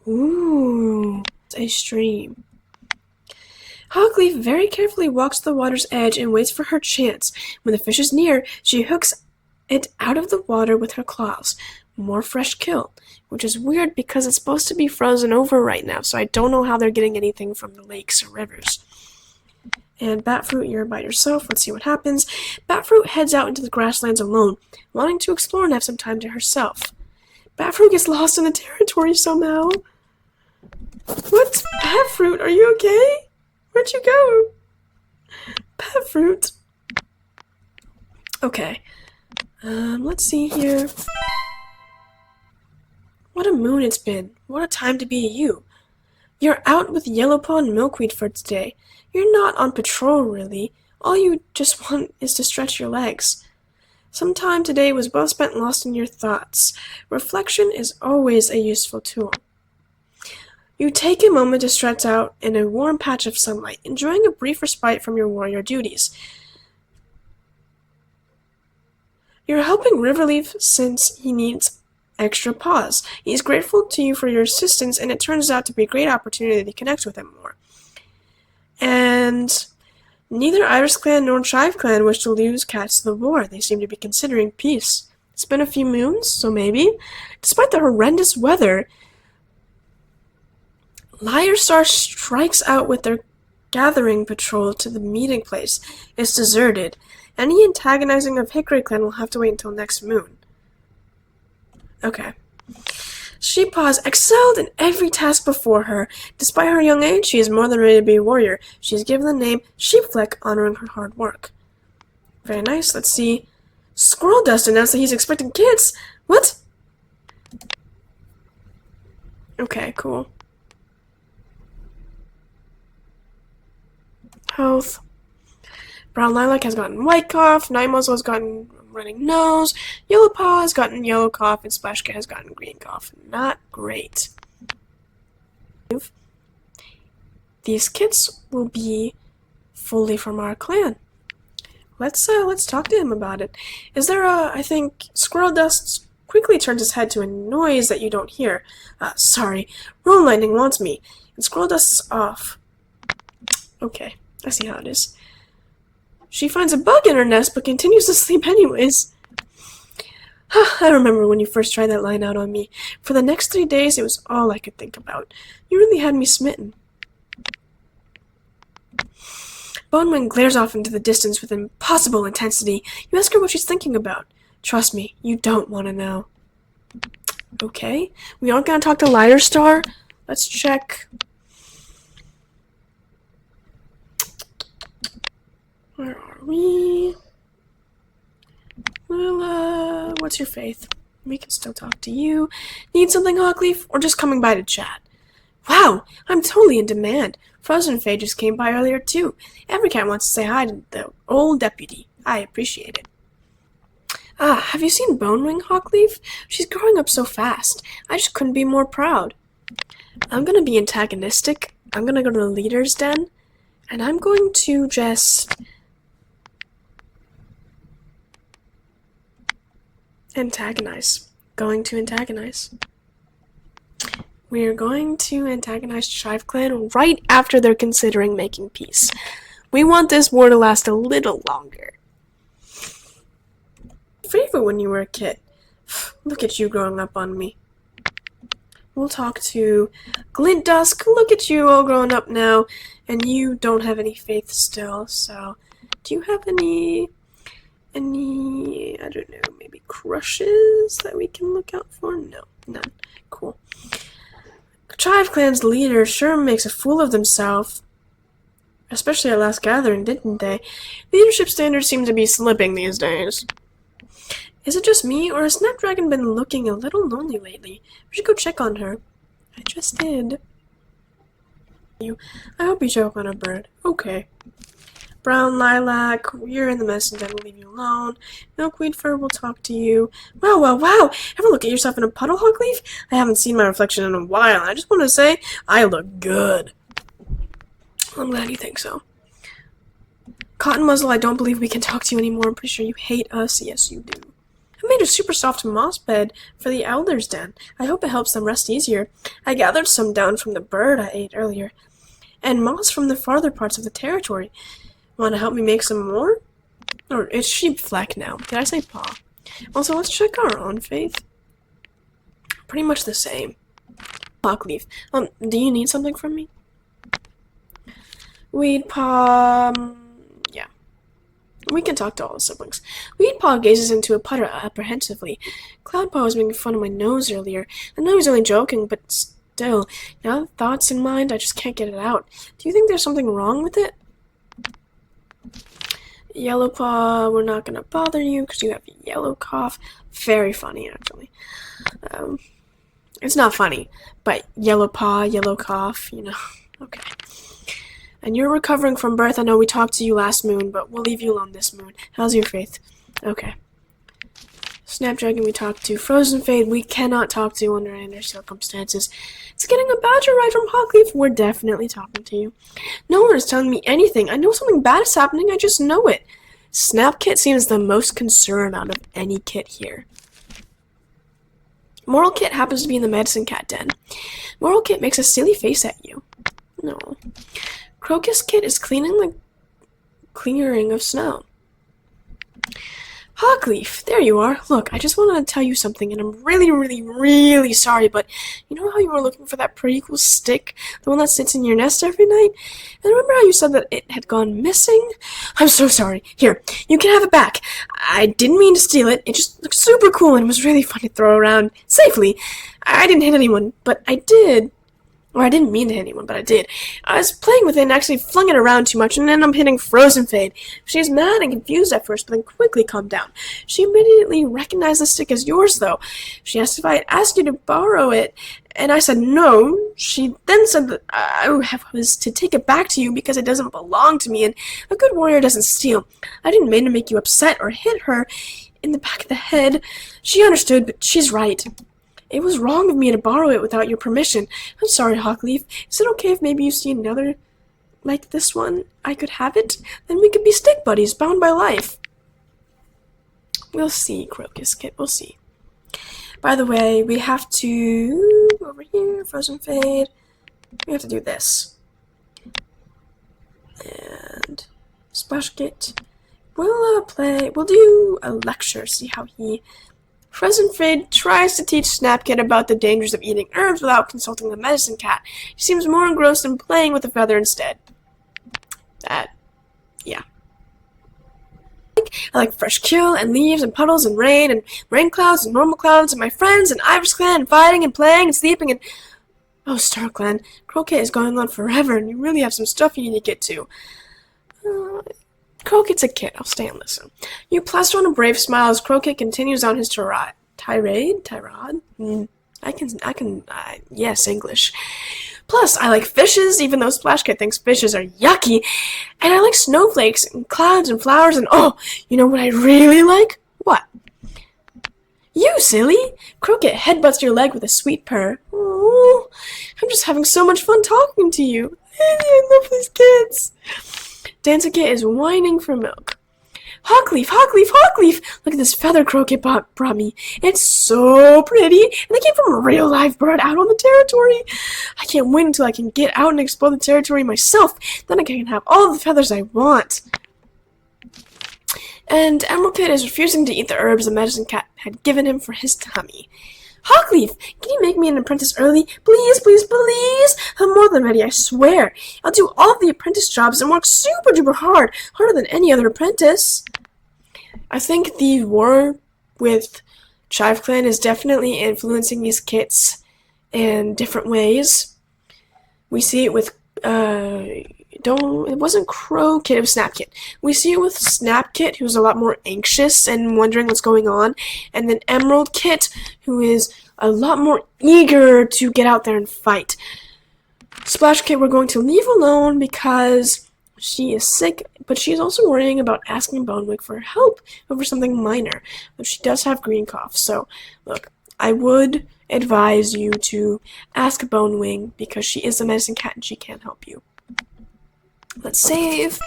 Ooh, it's a stream. Hawkleaf very carefully walks to the water's edge and waits for her chance. When the fish is near, she hooks it out of the water with her claws. More fresh kill, which is weird because it's supposed to be frozen over right now, so I don't know how they're getting anything from the lakes or rivers. And Batfruit, you're by yourself. Let's see what happens. Batfruit heads out into the grasslands alone, wanting to explore and have some time to herself. Batfruit gets lost in the territory somehow. What? Batfruit, are you okay? Where'd you go? Batfruit. Okay. Let's see here. What a moon it's been. What a time to be you. You're out with Yellowpaw and Milkweed for today. You're not on patrol, really. All you just want is to stretch your legs. Some time today was well spent lost in your thoughts. Reflection is always a useful tool. You take a moment to stretch out in a warm patch of sunlight, enjoying a brief respite from your warrior duties. You're helping Riverleaf since he needs extra paws. He's grateful to you for your assistance, and it turns out to be a great opportunity to connect with him more. And neither IrisClan nor ChiveClan wish to lose cats to the war. They seem to be considering peace. It's been a few moons, so maybe. Despite the horrendous weather, Liarstar strikes out with their gathering patrol to the meeting place. It's deserted. Any antagonizing of HickoryClan will have to wait until next moon. Okay. Sheeppaw excelled in every task before her. Despite her young age, she is more than ready to be a warrior. She is given the name Sheepfleck, honoring her hard work. Very nice. Let's see. Squirrel Dust announced that he's expecting kids. What? Okay, cool. Health. Brown Lilac has gotten white cough. Night Muzzle has gotten running nose. Yellowpaw has gotten yellow cough, and Splashcat has gotten green cough. Not great. These kids will be fully from our clan. Let's talk to him about it. Is there I think Squirrel Dust quickly turns his head to a noise that you don't hear. Sorry. Roll Lightning wants me, and Squirrel Dust's off. Okay, I see how it is. She finds a bug in her nest, but continues to sleep anyways. I remember when you first tried that line out on me. For the next 3 days, it was all I could think about. You really had me smitten. Bonewing glares off into the distance with impossible intensity. You ask her what she's thinking about. Trust me, you don't want to know. Okay. We aren't gonna talk to Lighter Star. Let's check. Where are we? Well, what's your faith? We can still talk to you. Need something, Hawkleaf? Or just coming by to chat? Wow, I'm totally in demand. Frozen Faye just came by earlier, too. Every cat wants to say hi to the old deputy. I appreciate it. Ah, have you seen Bonewing, Hawkleaf? She's growing up so fast. I just couldn't be more proud. I'm gonna be antagonistic. I'm gonna go to the leader's den. And I'm going to just antagonize. Going to antagonize. We're going to antagonize ChiveClan right after they're considering making peace. We want this war to last a little longer. Favorite when you were a kid. Look at you growing up on me. We'll talk to Glint Dusk. Look at you all grown up now, and you don't have any faith still, so do you have any, I don't know, maybe crushes that we can look out for? No, none. Cool. ChiveClan's leader sure makes a fool of themselves, especially at last gathering, didn't they? Leadership standards seem to be slipping these days. Is it just me, or has Snapdragon been looking a little lonely lately? We should go check on her. I just did. I hope you choke on a bird. Okay. Brown Lilac, you're in the medicine den, we'll leave you alone. Milkweed Fur will talk to you. Wow! Ever look at yourself in a puddle, Hawkleaf? I haven't seen my reflection in a while, and I just want to say, I look good. I'm glad you think so. Cotton Muzzle, I don't believe we can talk to you anymore. I'm pretty sure you hate us. Yes, you do. I made a super soft moss bed for the Elder's Den. I hope it helps them rest easier. I gathered some down from the bird I ate earlier, and moss from the farther parts of the territory. Want to help me make some more? Or it's sheep fleck now. Did I say paw? Also, let's check our own faith. Pretty much the same. Hawkleaf. Do you need something from me? Weed paw. Yeah. We can talk to all the siblings. Weedpaw gazes into a putter apprehensively. Cloudpaw was making fun of my nose earlier. I know he's only joking, but still, now that thoughts in mind, I just can't get it out. Do you think there's something wrong with it? Yellowpaw, we're not gonna bother you because you have a yellow cough. Very funny, actually. It's not funny, but Yellowpaw, yellow cough, you know. Okay. And you're recovering from birth. I know we talked to you last moon, but we'll leave you alone this moon. How's your faith? Okay. Snapdragon we talked to. Frozen Fade we cannot talk to under any circumstances. It's getting a badger right from Hawkleaf. We're definitely talking to you. No one is telling me anything. I know something bad is happening. I just know it. Snapkit seems the most concerned out of any kit here. Moral Kit happens to be in the medicine cat den. Moral Kit makes a silly face at you. No. Crocus Kit is cleaning the clearing of snow. Hawkleaf, there you are. Look, I just wanted to tell you something, and I'm really sorry, but you know how you were looking for that pretty cool stick? The one that sits in your nest every night? And remember how you said that it had gone missing? I'm so sorry. Here, you can have it back. I didn't mean to steal it. It just looked super cool, and it was really fun to throw around safely. I didn't hit anyone, but I did. Or I didn't mean to hit anyone, but I did. I was playing with it and actually flung it around too much and ended up hitting Frozen Fade. She was mad and confused at first, but then quickly calmed down. She immediately recognized the stick as yours, though. She asked if I had asked you to borrow it, and I said no. She then said that I was to take it back to you because it doesn't belong to me, and a good warrior doesn't steal. I didn't mean to make you upset or hit her in the back of the head. She understood, but she's right. It was wrong of me to borrow it without your permission. I'm sorry, Hawkleaf. Is it okay if maybe you see another like this one? I could have it? Then we could be stick buddies, bound by life. We'll see, Crocus Kit. We'll see. By the way, we have to... over here, Frozen Fade. We have to do this. And... Splash Kit. We'll do a lecture, see how he... Frozen Fade tries to teach Snapkit about the dangers of eating herbs without consulting the medicine cat. He seems more engrossed in playing with the feather instead. Yeah. I like fresh kill and leaves and puddles and rain clouds and normal clouds and my friends and IrisClan and fighting and playing and sleeping and... Oh, StarClan, Croquet is going on forever and you really have some stuff you need to get to. Croquet's a kid. I'll stay and listen. You plaster on a brave smile as Croquet continues on his tirade? Yes, English. Plus, I like fishes, even though Splash Kid thinks fishes are yucky. And I like snowflakes and clouds and flowers and oh, you know what I really like? What? You, silly! Croquet headbutts your leg with a sweet purr. Oh, I'm just having so much fun talking to you. I love these kids. Dancer Kid is whining for milk. Hawkleaf, Hawkleaf, Hawkleaf! Look at this feather Croquet brought me. It's so pretty, and they came from a real live bird out on the territory. I can't wait until I can get out and explore the territory myself. Then I can have all the feathers I want. And Emerald Kid is refusing to eat the herbs the medicine cat had given him for his tummy. Hawkleaf, can you make me an apprentice early? Please, please, please! I'm more than ready, I swear. I'll do all of the apprentice jobs and work super duper hard, harder than any other apprentice. I think the war with ChiveClan is definitely influencing these kits in different ways. We see it with, it wasn't Crow Kit, it was Snap Kit. We see it with Snap Kit, who's a lot more anxious and wondering what's going on, and then Emerald Kit, who is a lot more eager to get out there and fight. Splash Kit we're going to leave alone because she is sick, but she is also worrying about asking Bonewig for help over something minor, though she does have green cough. So, look, I would advise you to ask Bonewig because she is a medicine cat and she can help you. Let's save,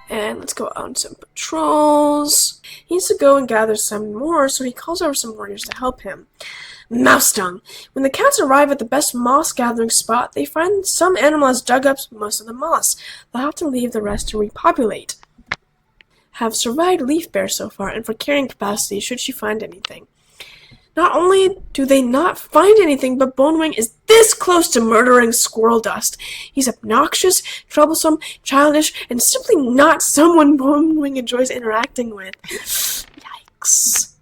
and let's go on some patrols. He needs to go and gather some more, so he calls over some warriors to help him. Mouse dung. When the cats arrive at the best moss gathering spot, they find some animal has dug up most of the moss. They'll have to leave the rest to repopulate. Have survived Leaf Bear so far, and for carrying capacity should she find anything. Not only do they not find anything, but Bonewig is this close to murdering Squirrel Dust. He's obnoxious, troublesome, childish, and simply not someone Bonewig enjoys interacting with. Yikes.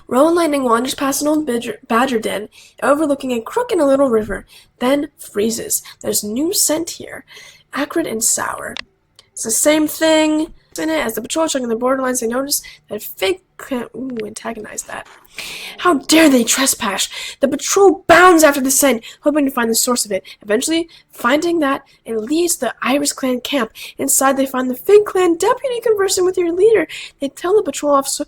Rowan Lightning wanders past an old badger den, overlooking a crook in a little river, then freezes. There's new scent here, acrid and sour. It's the same thing in it as the patrol checking the borderlines. They notice that Fig can't antagonize that. How dare they trespass! The patrol bounds after the scent, hoping to find the source of it. Eventually, finding that, it leads to the IrisClan camp. Inside, they find the Fig Clan deputy conversing with your leader. They tell the patrol officer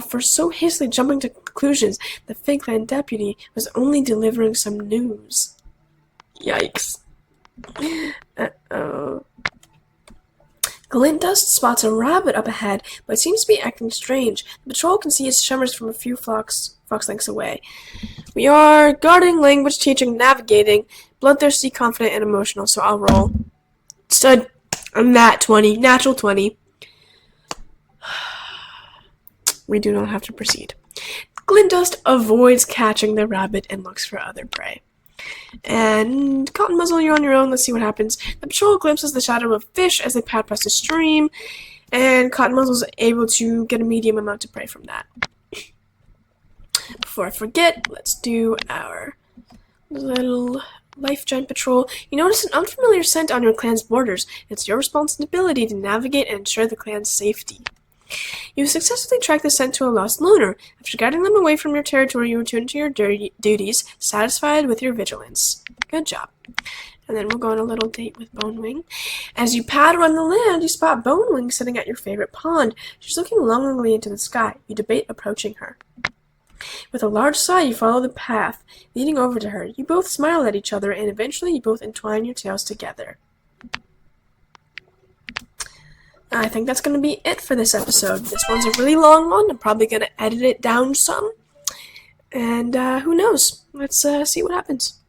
for so hastily jumping to conclusions. The Fig Clan deputy was only delivering some news. Yikes. Uh-oh. Glint Dust spots a rabbit up ahead, but seems to be acting strange. The patrol can see its tremors from a few fox lengths away. We are guarding, language teaching, navigating, bloodthirsty, confident, and emotional, so I'll roll. Stud. I'm nat 20. Natural 20. We do not have to proceed. Glint Dust avoids catching the rabbit and looks for other prey. And Cotton Muzzle, you're on your own. Let's see what happens. The patrol glimpses the shadow of a fish as they pad past a stream, and Cotton Muzzle is able to get a medium amount of prey from that. Before I forget, let's do our little life giant patrol. You notice an unfamiliar scent on your clan's borders. It's your responsibility to navigate and ensure the clan's safety. You successfully track the scent to a lost loner. After guiding them away from your territory, you return to your duties, satisfied with your vigilance. Good job. And then we'll go on a little date with Bonewig. As you pad around the land, you spot Bonewig sitting at your favorite pond. She's looking longingly into the sky. You debate approaching her. With a large sigh, you follow the path, leading over to her. You both smile at each other, and eventually you both entwine your tails together. I think that's going to be it for this episode. This one's a really long one. I'm probably going to edit it down some. And who knows? Let's see what happens.